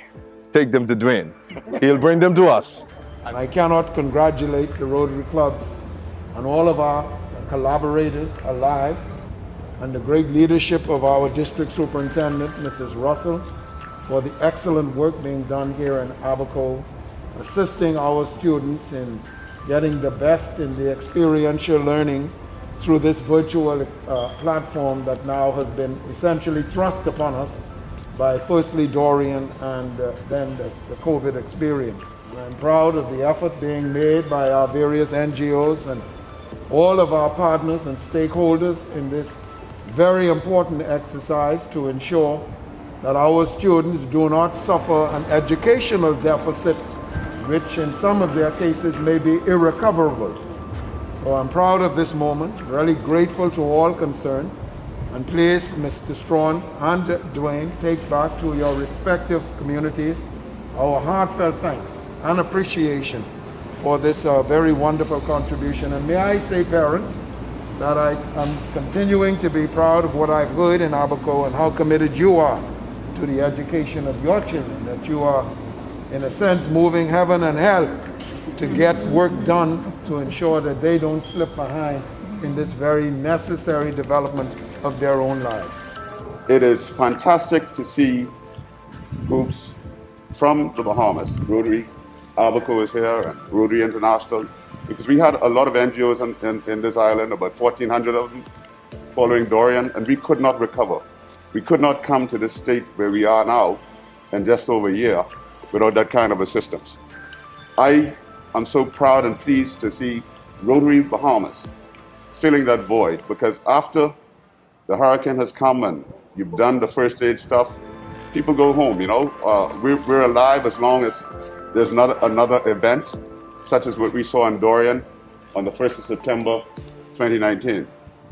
S4: take them to Dwayne. He'll bring them to us.
S9: And I cannot congratulate the Rotary Clubs and all of our collaborators alive and the great leadership of our District Superintendent, Mrs. Russell, for the excellent work being done here in Abaco, assisting our students in getting the best in the experiential learning through this virtual platform that now has been essentially thrust upon us by firstly Dorian and then the COVID experience. I'm proud of the effort being made by our various NGOs and all of our partners and stakeholders in this very important exercise to ensure that our students do not suffer an educational deficit, which in some of their cases may be irrecoverable. So I'm proud of this moment, really grateful to all concerned, and please, Mr. Strawn and Dwayne, take back to your respective communities our heartfelt thanks and appreciation for this very wonderful contribution. And may I say, parents, that I am continuing to be proud of what I've heard in Abaco and how committed you are to the education of your children, that you are, in a sense, moving heaven and hell to get work done to ensure that they don't slip behind in this very necessary development of their own lives.
S7: It is fantastic to see groups from the Bahamas. Rotary Abaco is here and Rotary International, because we had a lot of NGOs in this island, about 1,400 of them, following Dorian, and we could not recover. We could not come to the state where we are now in just over a year without that kind of assistance. I am so proud and pleased to see Rotary Bahamas filling that void, because after the hurricane has come and you've done the first aid stuff, people go home, you know. We're alive as long as there's another event, such as what we saw in Dorian on the 1st of September 2019.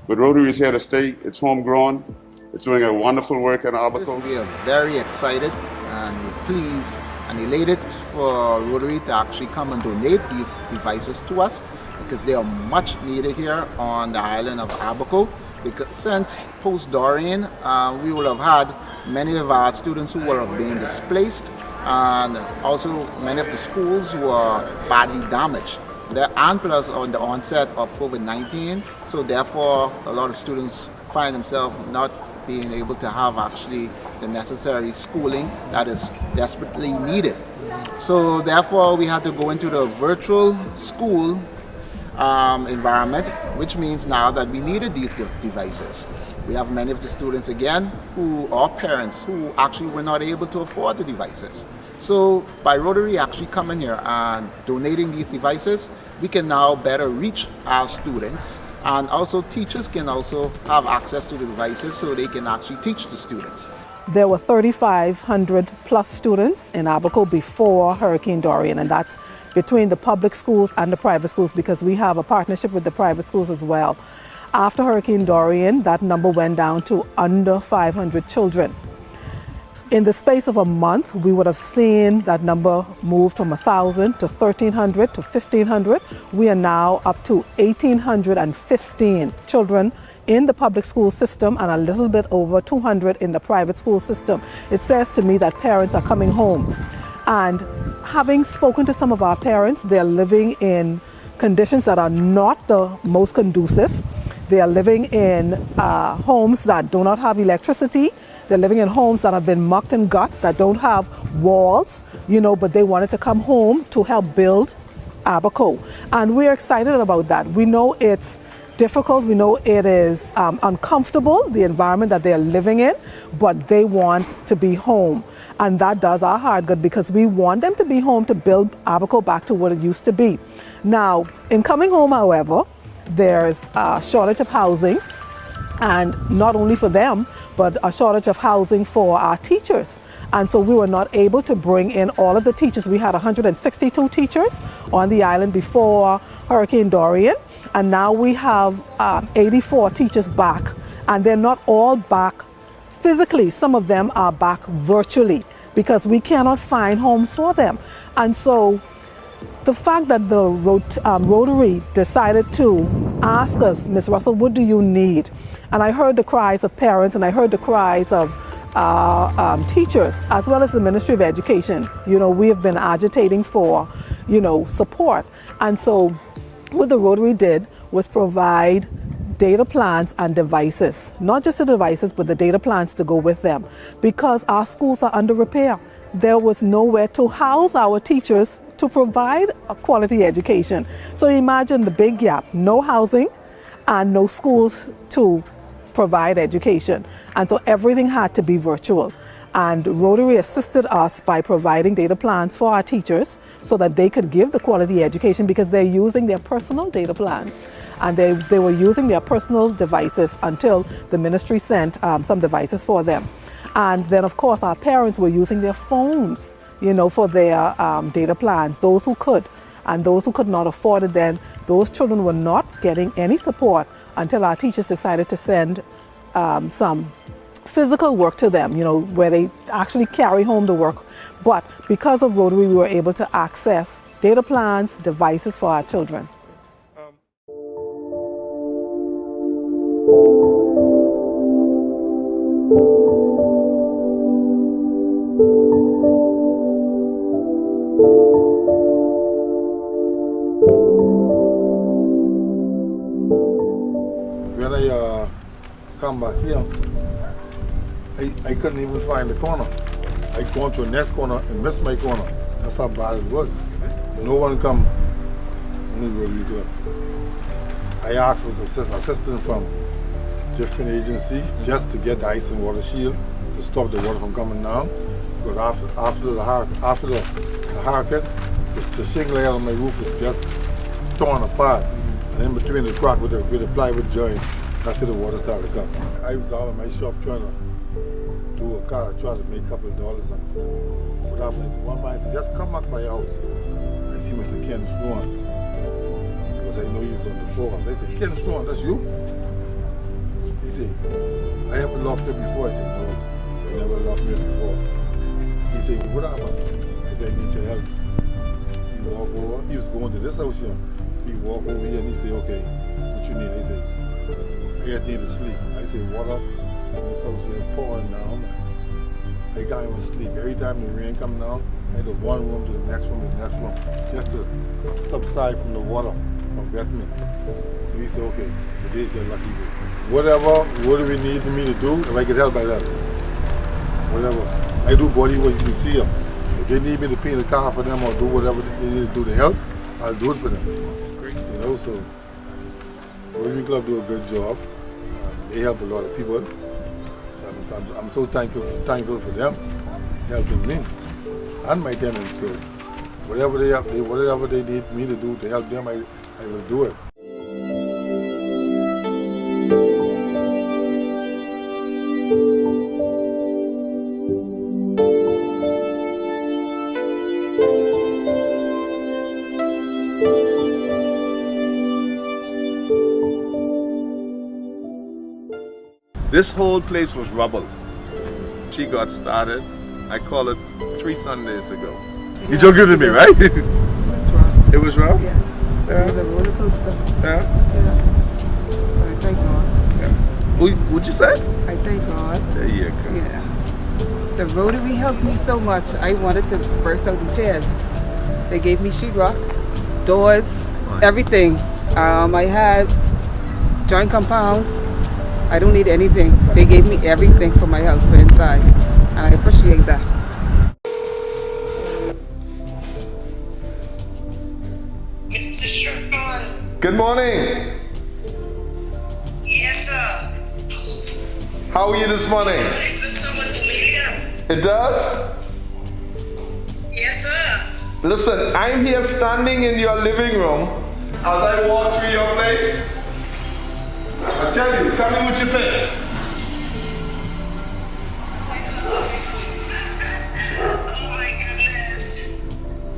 S7: But Rotary is here to stay. It's homegrown. It's doing a wonderful work in Abaco.
S11: We are very excited and pleased and elated for Rotary to actually come and donate these devices to us, because they are much needed here on the island of Abaco. Because since post-Dorian, we will have had many of our students who will have been displaced, and also many of the schools were badly damaged. And plus on the onset of COVID-19, so therefore a lot of students find themselves not being able to have actually the necessary schooling that is desperately needed. So therefore we had to go into the virtual school environment, which means now that we needed these devices. We have many of the students again who are parents who actually were not able to afford the devices. So by Rotary actually coming here and donating these devices, we can now better reach our students, and also teachers can also have access to the devices so they can actually teach the students.
S24: There were 3,500 plus students in Abaco before Hurricane Dorian, and that's between the public schools and the private schools, because we have a partnership with the private schools as well. After Hurricane Dorian, that number went down to under 500 children. In the space of a month, we would have seen that number move from 1,000 to 1,300 to 1,500. We are now up to 1,815 children in the public school system and a little bit over 200 in the private school system. It says to me that parents are coming home. And having spoken to some of our parents, they're living in conditions that are not the most conducive. They are living in homes that do not have electricity. They're living in homes that have been mucked and gut, that don't have walls, but they wanted to come home to help build Abaco. And we're excited about that. We know it's difficult. We know it is uncomfortable, the environment that they're living in, but they want to be home. And that does our heart good because we want them to be home to build Abaco back to what it used to be. Now, in coming home, however, there's a shortage of housing, and not only for them, but a shortage of housing for our teachers. And so we were not able to bring in all of the teachers. We had 162 teachers on the island before Hurricane Dorian, and now we have 84 teachers back. And they're not all back physically. Some of them are back virtually because we cannot find homes for them. And so the fact that the Rotary decided to ask us, Ms. Russell, what do you need? And I heard the cries of parents and I heard the cries of teachers as well as the Ministry of Education. We have been agitating for, support. And so what the Rotary did was provide data plans and devices, not just the devices, but the data plans to go with them because our schools are under repair. There was nowhere to house our teachers to provide a quality education. So imagine the big gap, no housing and no schools to provide education. And so everything had to be virtual. And Rotary assisted us by providing data plans for our teachers so that they could give the quality education because they're using their personal data plans. And they were using their personal devices until the ministry sent some devices for them. And then, of course, our parents were using their phones, for their data plans, those who could. And those who could not afford it, then those children were not getting any support until our teachers decided to send some physical work to them, where they actually carry home the work. But because of Rotary, we were able to access data plans, devices for our children.
S12: When I come back here, I couldn't even find the corner. I gone to the next corner and missed my corner. That's how bad it was. No one come in the Rotary Club. I asked for assistance from different agencies just to get the ice and water shield to stop the water from coming down. Because after the hurricane, the shingle layer on my roof is just torn apart. And in between the crack with the plywood joint, that's where the water started to come. I was out of my shop trying to do a car, trying to make a couple of dollars. And what happened is one man said, just come back by your house. I see Mr. Ken Swan, because I know he was on the floor. I said, Ken Swan, that's you? He said, I haven't loved you before. I said, no, you never loved me before. He said, what happened? I said, I need your help. He walked over, he was going to this house here. He walked over here and he said, okay, what you need? I said, I just need to sleep. I said, water, this house here pouring down. I can't even sleep. Every time the rain comes down, I had to one room to the next room, just to subside from the water from wetting me. So he said, okay, today's your lucky day. Whatever we need me to do, if I get help by that, whatever. I do body work, you can see them. If they need me to paint a car for them or do whatever they need to do to help, I'll do it for them. That's great. So Rotary Club do a good job. They help a lot of people. So I'm so thankful for them helping me and my tenants. So whatever they need me to do to help them, I will do it.
S4: This whole place was rubble. She got started, I call it 3 Sundays ago. You joking with me, right?
S22: It was rough.
S4: It was rough?
S22: Yes.
S4: Yeah.
S22: It was a roller coaster.
S4: Yeah?
S22: Yeah. But I thank God.
S4: Yeah. What'd you say?
S22: I thank God.
S4: There you go.
S22: Yeah. The Rotary helped me so much, I wanted to burst out in tears. They gave me sheetrock, doors, everything. I had joint compounds. I don't need anything. They gave me everything for my house for inside. And I appreciate that.
S2: Mr. Sherman.
S4: Good morning.
S2: Yes, sir.
S4: How are you this morning?
S2: This looks so much familiar.
S4: It does?
S2: Yes, sir.
S4: Listen, I'm here standing in your living room as I walk through your place. I tell me what you think.
S2: Oh my goodness.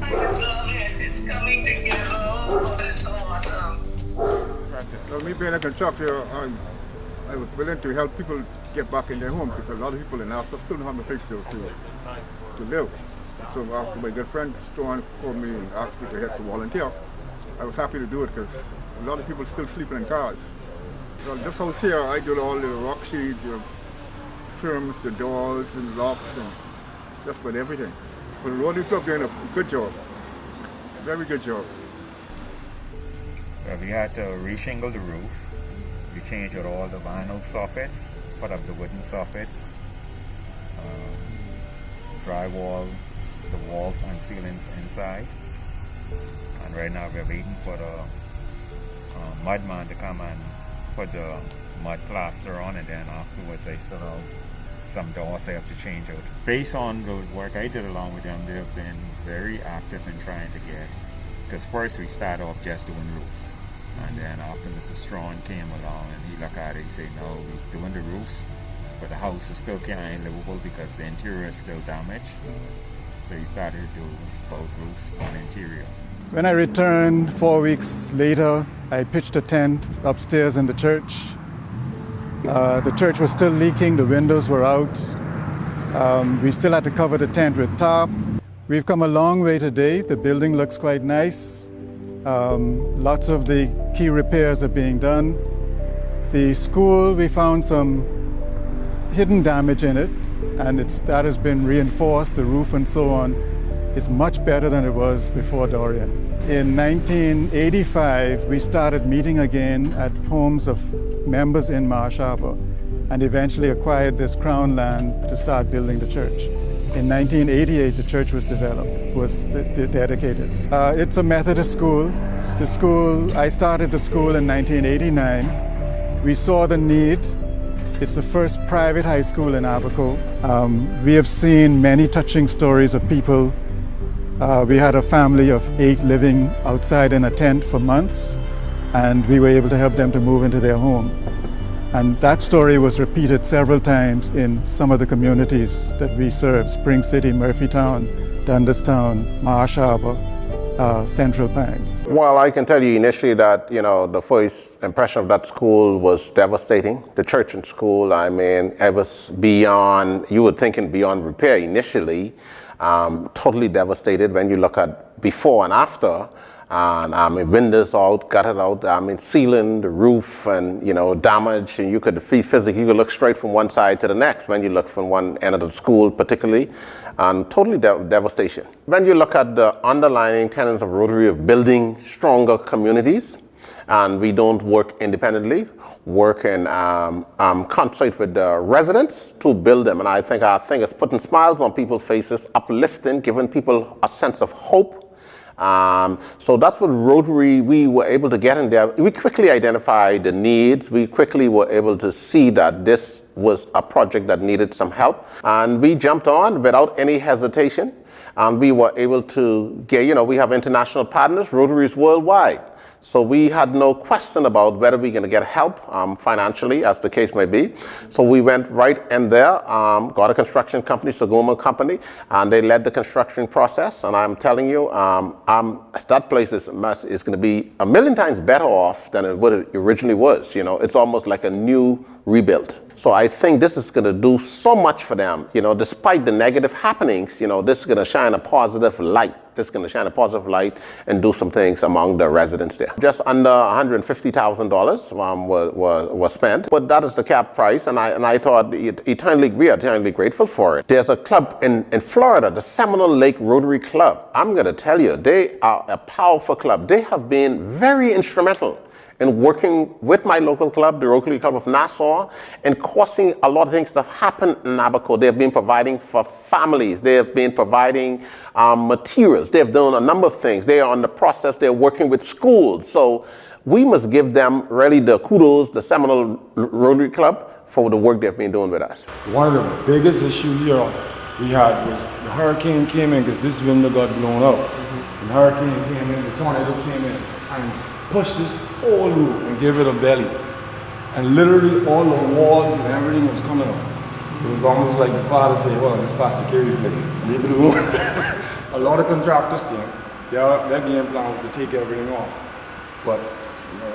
S2: I just love it. It's coming together. Oh, it's awesome.
S13: Well, me being a contractor, I was willing to help people get back in their home because a lot of people in Nassau still don't have a place to live. So after my good friend Stuart called me and asked me to help to volunteer, I was happy to do it because a lot of people still sleeping in cars. Well, this house here, I do all the rock sheets, the trims, the doors and locks and just about everything. But the Rotary Club doing a good job, very good job.
S8: Well, we had to reshingle the roof. We changed out all the vinyl soffits, put up the wooden soffits, drywall, the walls and ceilings inside. And right now we're waiting for the mud man to come and put the mud plaster on, and then afterwards I still have some doors I have to change out. Based on the work I did along with them, they've been very active in trying to get, because first we started off just doing roofs, and then after Mr. Strawn came along and he looked at it, he said, no, we're doing the roofs, but the house is still kind of livable because the interior is still damaged. So he started to do both roofs and interior.
S14: When I returned 4 weeks later, I pitched a tent upstairs in the church. The church was still leaking, the windows were out. We still had to cover the tent with tarp. We've come a long way today. The building looks quite nice. Lots of the key repairs are being done. The school, we found some hidden damage in it, and that has been reinforced, the roof and so on. It's much better than it was before Dorian. In 1985, we started meeting again at homes of members in Marsh Harbor and eventually acquired this crown land to start building the church. In 1988, the church was dedicated. It's a Methodist school. I started the school in 1989. We saw the need. It's the first private high school in Abaco. We have seen many touching stories of people. We had a family of 8 living outside in a tent for months, and we were able to help them to move into their home. And that story was repeated several times in some of the communities that we serve: Spring City, Murphytown, Dundastown, Marsh Harbor, Central Pines.
S15: Well, I can tell you initially that, the first impression of that school was devastating. The church and school, it was beyond, you were thinking beyond repair initially. Totally devastated when you look at before and after. And windows out, gutted out, ceiling, the roof, and damage, and you could physically look straight from one side to the next when you look from one end of the school particularly, and totally devastation. When you look at the underlying tenets of Rotary of building stronger communities, and we don't work independently, work in concert with the residents to build them, and I think our thing is putting smiles on people's faces, uplifting, giving people a sense of hope. So that's what Rotary, we were able to get in there. We quickly identified the needs. We quickly were able to see that this was a project that needed some help. And we jumped on without any hesitation. And we were able to get, we have international partners, Rotaries worldwide. So we had no question about whether we're going to get help financially, as the case may be. So we went right in there, got a construction company, Sagoma Company, and they led the construction process. And I'm telling you, that place is going to be 1,000,000 times better off than it originally was. It's almost like a new rebuilt. So I think this is going to do so much for them, despite the negative happenings, this is going to shine a positive light. This is going to shine a positive light and do some things among the residents there. Just under $150,000 was spent, but that is the cap price, and I thought we are eternally grateful for it. There's a club in Florida, the Seminole Lake Rotary Club. I'm going to tell you, they are a powerful club. They have been very instrumental in working with my local club, the Rotary Club of Nassau, and causing a lot of things to happen in Abaco. They've been providing for families. They have been providing materials. They've done a number of things. They are on the process. They're working with schools. So we must give them really the kudos, the Seminole Rotary Club, for the work they've been doing with us.
S10: One of the biggest issues here we had was the hurricane came in, because this window got blown out. The hurricane came in, the tornado came in, and pushed this whole roof and gave it a belly. And literally all the walls and everything was coming up. It was almost like the father said, well, this past security place, leave it alone. A lot of contractors came. Their game plan was to take everything off. But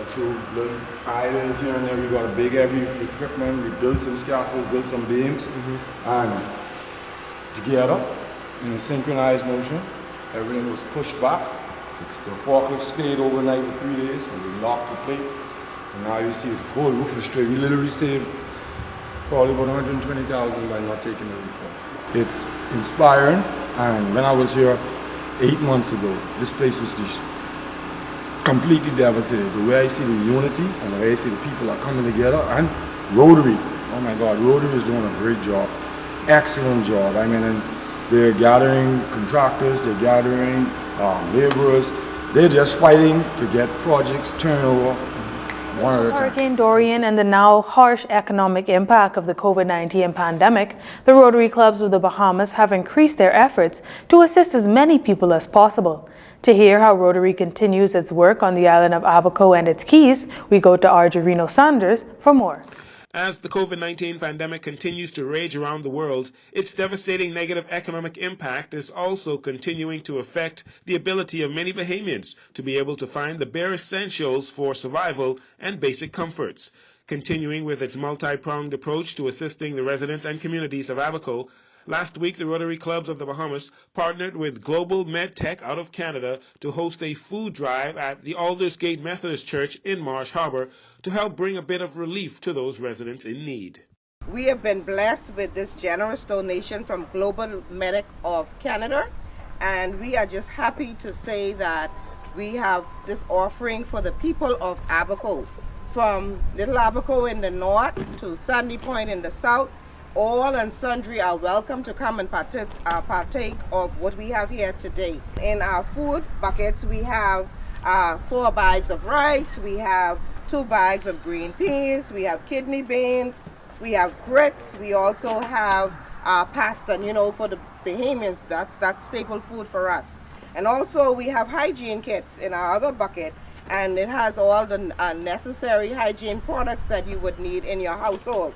S10: through little ideas here and there, we got a big heavy equipment, we built some scaffolds, built some beams, and together, in a synchronized motion, everything was pushed back. The forklift stayed overnight for 3 days, and we locked the plate. And now you see the whole roof is straight. We literally saved probably about $120,000 by not taking the roof off. It's inspiring, and when I was here 8 months ago, this place was just completely devastated. The way I see the unity and the way I see the people are coming together, and Rotary, oh my God, Rotary is doing a great job, excellent job. I mean, and they're gathering contractors, they're gathering laborers, they're just fighting to get projects turned over one at a time.
S16: Hurricane Dorian and the now harsh economic impact of the COVID-19 pandemic, the Rotary Clubs of the Bahamas have increased their efforts to assist as many people as possible. To hear how Rotary continues its work on the island of Abaco and its Keys, we go to Argerino Sanders for more.
S1: As the COVID-19 pandemic continues to rage around the world, its devastating negative economic impact is also continuing to affect the ability of many Bahamians to be able to find the bare essentials for survival and basic comforts. Continuing with its multi-pronged approach to assisting the residents and communities of Abaco, last week, the Rotary Clubs of the Bahamas partnered with Global MedTech out of Canada to host a food drive at the Aldersgate Methodist Church in Marsh Harbor to help bring a bit of relief to those residents in need.
S17: We have been blessed with this generous donation from Global MedTech of Canada, and we are just happy to say that we have this offering for the people of Abaco, from Little Abaco in the north to Sandy Point in the south. All and sundry are welcome to come and partake of what we have here today. In our food buckets, we have 4 bags of rice, we have 2 bags of green peas, we have kidney beans, we have grits, we also have pasta, for the Bahamians, that's staple food for us. And also we have hygiene kits in our other bucket, and it has all the necessary hygiene products that you would need in your household.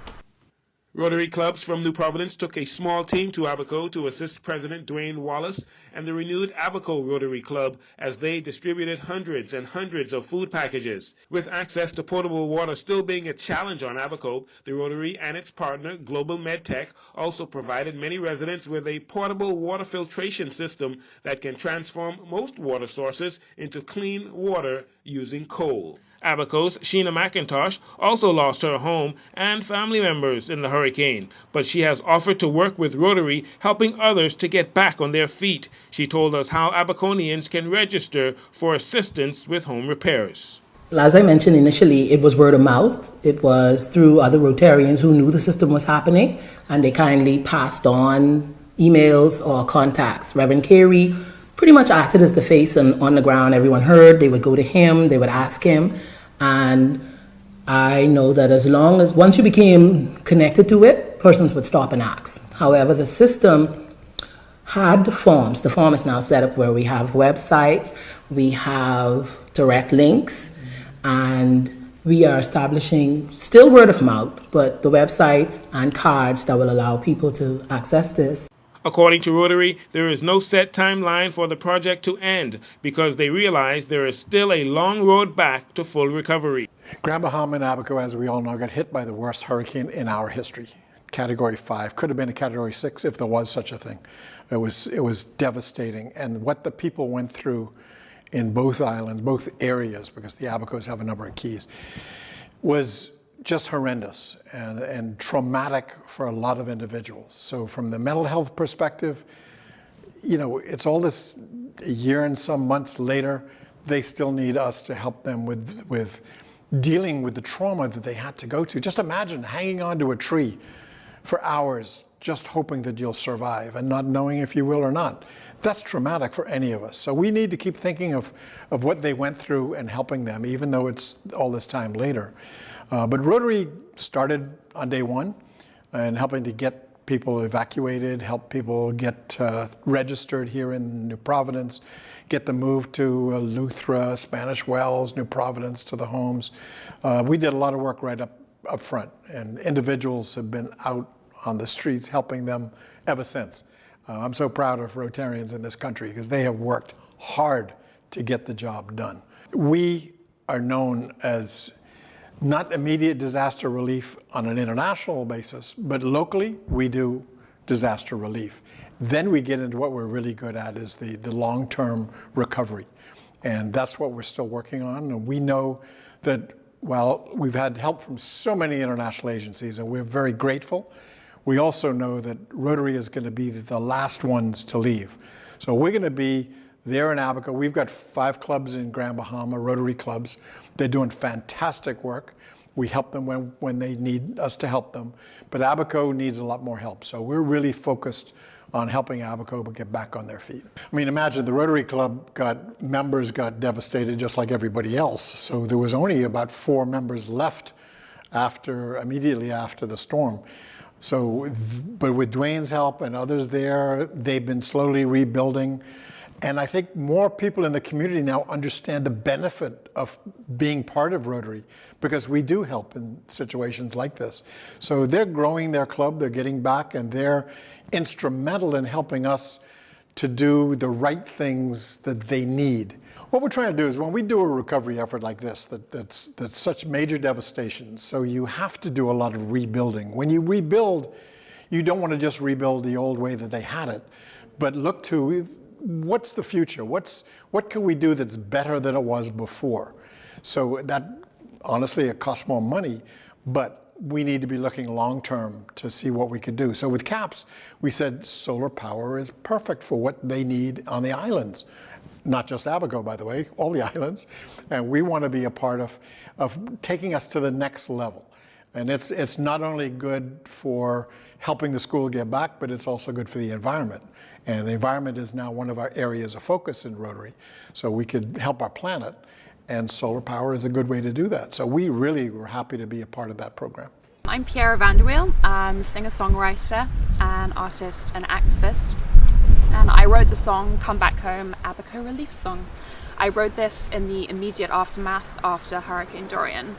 S1: Rotary Clubs from New Providence took a small team to Abaco to assist President Dwayne Wallace and the renewed Abaco Rotary Club as they distributed hundreds and hundreds of food packages. With access to potable water still being a challenge on Abaco, the Rotary and its partner, Global MedTech, also provided many residents with a portable water filtration system that can transform most water sources into clean water using coal. Abaco's Sheena McIntosh also lost her home and family members in the hurricane, but she has offered to work with Rotary, helping others to get back on their feet. She told us how Abaconians can register for assistance with home repairs.
S19: As I mentioned initially, it was word of mouth. It was through other Rotarians who knew the system was happening, and they kindly passed on emails or contacts. Reverend Carey pretty much acted as the face on the ground. Everyone heard, they would go to him, they would ask him. And I know that once you became connected to it, persons would stop and ask. However, the system had the forms. The form is now set up where we have websites, we have direct links, and we are establishing still word of mouth, but the website and cards that will allow people to access this.
S1: According to Rotary, there is no set timeline for the project to end because they realize there is still a long road back to full recovery.
S18: Grand Bahama and Abaco, as we all know, got hit by the worst hurricane in our history. Category 5, could have been a Category 6 if there was such a thing. It was devastating, and what the people went through in both islands, both areas, because the Abacos have a number of keys, was just horrendous and traumatic for a lot of individuals. So from the mental health perspective, you know, it's all this a year and some months later, they still need us to help them with dealing with the trauma that they had to go to. Just imagine hanging onto a tree for hours, just hoping that you'll survive and not knowing if you will or not. That's traumatic for any of us. So we need to keep thinking of what they went through and helping them, even though it's all this time later. But Rotary started on day one and helping to get people evacuated, help people get registered here in New Providence, get them moved to Luthra, Spanish Wells, New Providence, to the homes. We did a lot of work right up front, and individuals have been out on the streets helping them ever since. I'm so proud of Rotarians in this country because they have worked hard to get the job done. We are known as not immediate disaster relief on an international basis, but locally we do disaster relief. Then we get into what we're really good at is the long-term recovery. And that's what we're still working on. And we know that while we've had help from so many international agencies and we're very grateful, we also know that Rotary is going to be the last ones to leave. So we're going to be there in Abaco. We've got 5 clubs in Grand Bahama, Rotary clubs. They're doing fantastic work. We help them when they need us to help them. But Abaco needs a lot more help. So we're really focused on helping Abaco get back on their feet. I mean, imagine the Rotary Club members got devastated just like everybody else. So there was only about 4 members left immediately after the storm. So, but with Dwayne's help and others there, they've been slowly rebuilding. And I think more people in the community now understand the benefit of being part of Rotary because we do help in situations like this. So they're growing their club, they're getting back, and they're instrumental in helping us to do the right things that they need. What we're trying to do is when we do a recovery effort like this, that's such major devastation, so you have to do a lot of rebuilding. When you rebuild, you don't want to just rebuild the old way that they had it, but look to what's the future? What can we do that's better than it was before? So that, honestly, it costs more money, but we need to be looking long-term to see what we could do. So with CAPS, we said solar power is perfect for what they need on the islands. Not just Abaco, by the way, all the islands. And we want to be a part of taking us to the next level. And it's not only good for helping the school get back, but it's also good for the environment. And the environment is now one of our areas of focus in Rotary. So we could help our planet, and solar power is a good way to do that. So we really were happy to be a part of that program.
S20: I'm Piera Vanderweel. I'm a singer-songwriter, an artist, and activist. And I wrote the song Come Back Home, Abaco Relief Song. I wrote this in the immediate aftermath after Hurricane Dorian.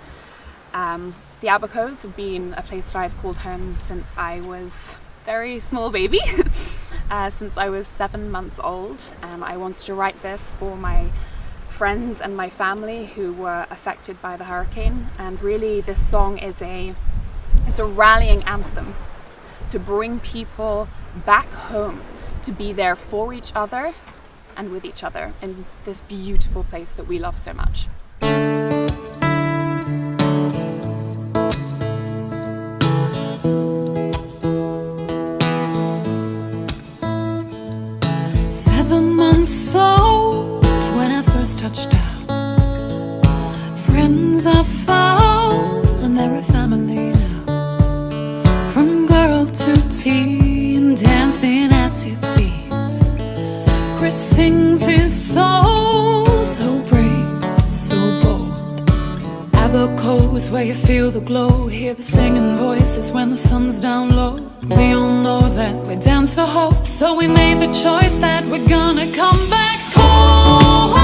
S20: The Abacos have been a place that I've called home since I was a very small baby, since I was 7 months old. And I wanted to write this for my friends and my family who were affected by the hurricane. And really this song is it's a rallying anthem to bring people back home, to be there for each other and with each other in this beautiful place that we love so much.
S21: 7 months old when I first touched down. Friends I found and they're a family now. From girl to teen, dancing at tipsies. Chris sings his soul, so brave, so bold. Abaco is where you feel the glow, hear the singing voices when the sun's down low. We all know that we dance for hope, so we made the choice that we're gonna come back home,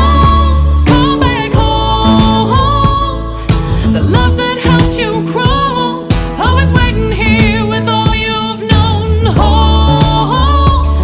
S21: come back home. The love that helped you grow, always waiting here with all you've known. Home,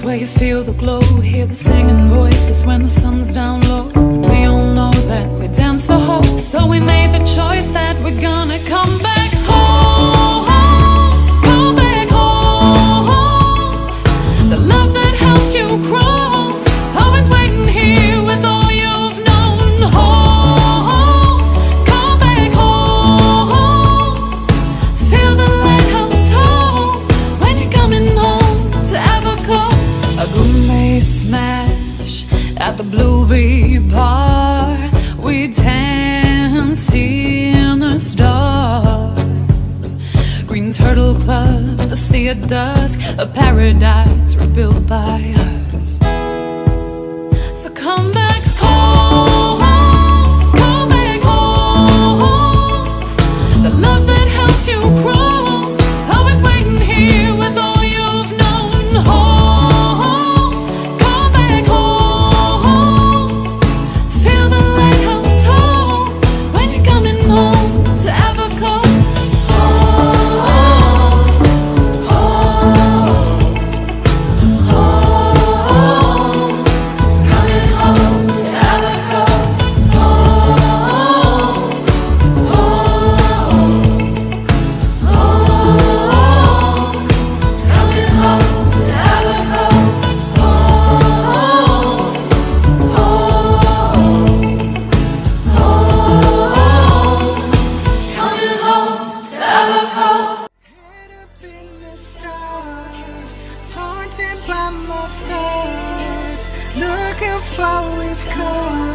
S21: where you feel the glow, hear the singing voices when the sun's down low. We all know that we dance for hope, so we made the choice that we're gonna come back home, come back home. The love that helped you grow, always waiting here with all you've known. Home, come back home. Feel the lighthouse home when you're coming home to Abaco. A gourmet smash at the Blueberry Bar. We dance in the stars. Green Turtle Club, the sea at dusk, a paradise rebuilt by us. So come back home, come back home. The love that helped you grow, always waiting here with all you've known. Home, come back home. Feel the lighthouse home when you're coming home to Abaco. Haunted by my thoughts, looking for we've come.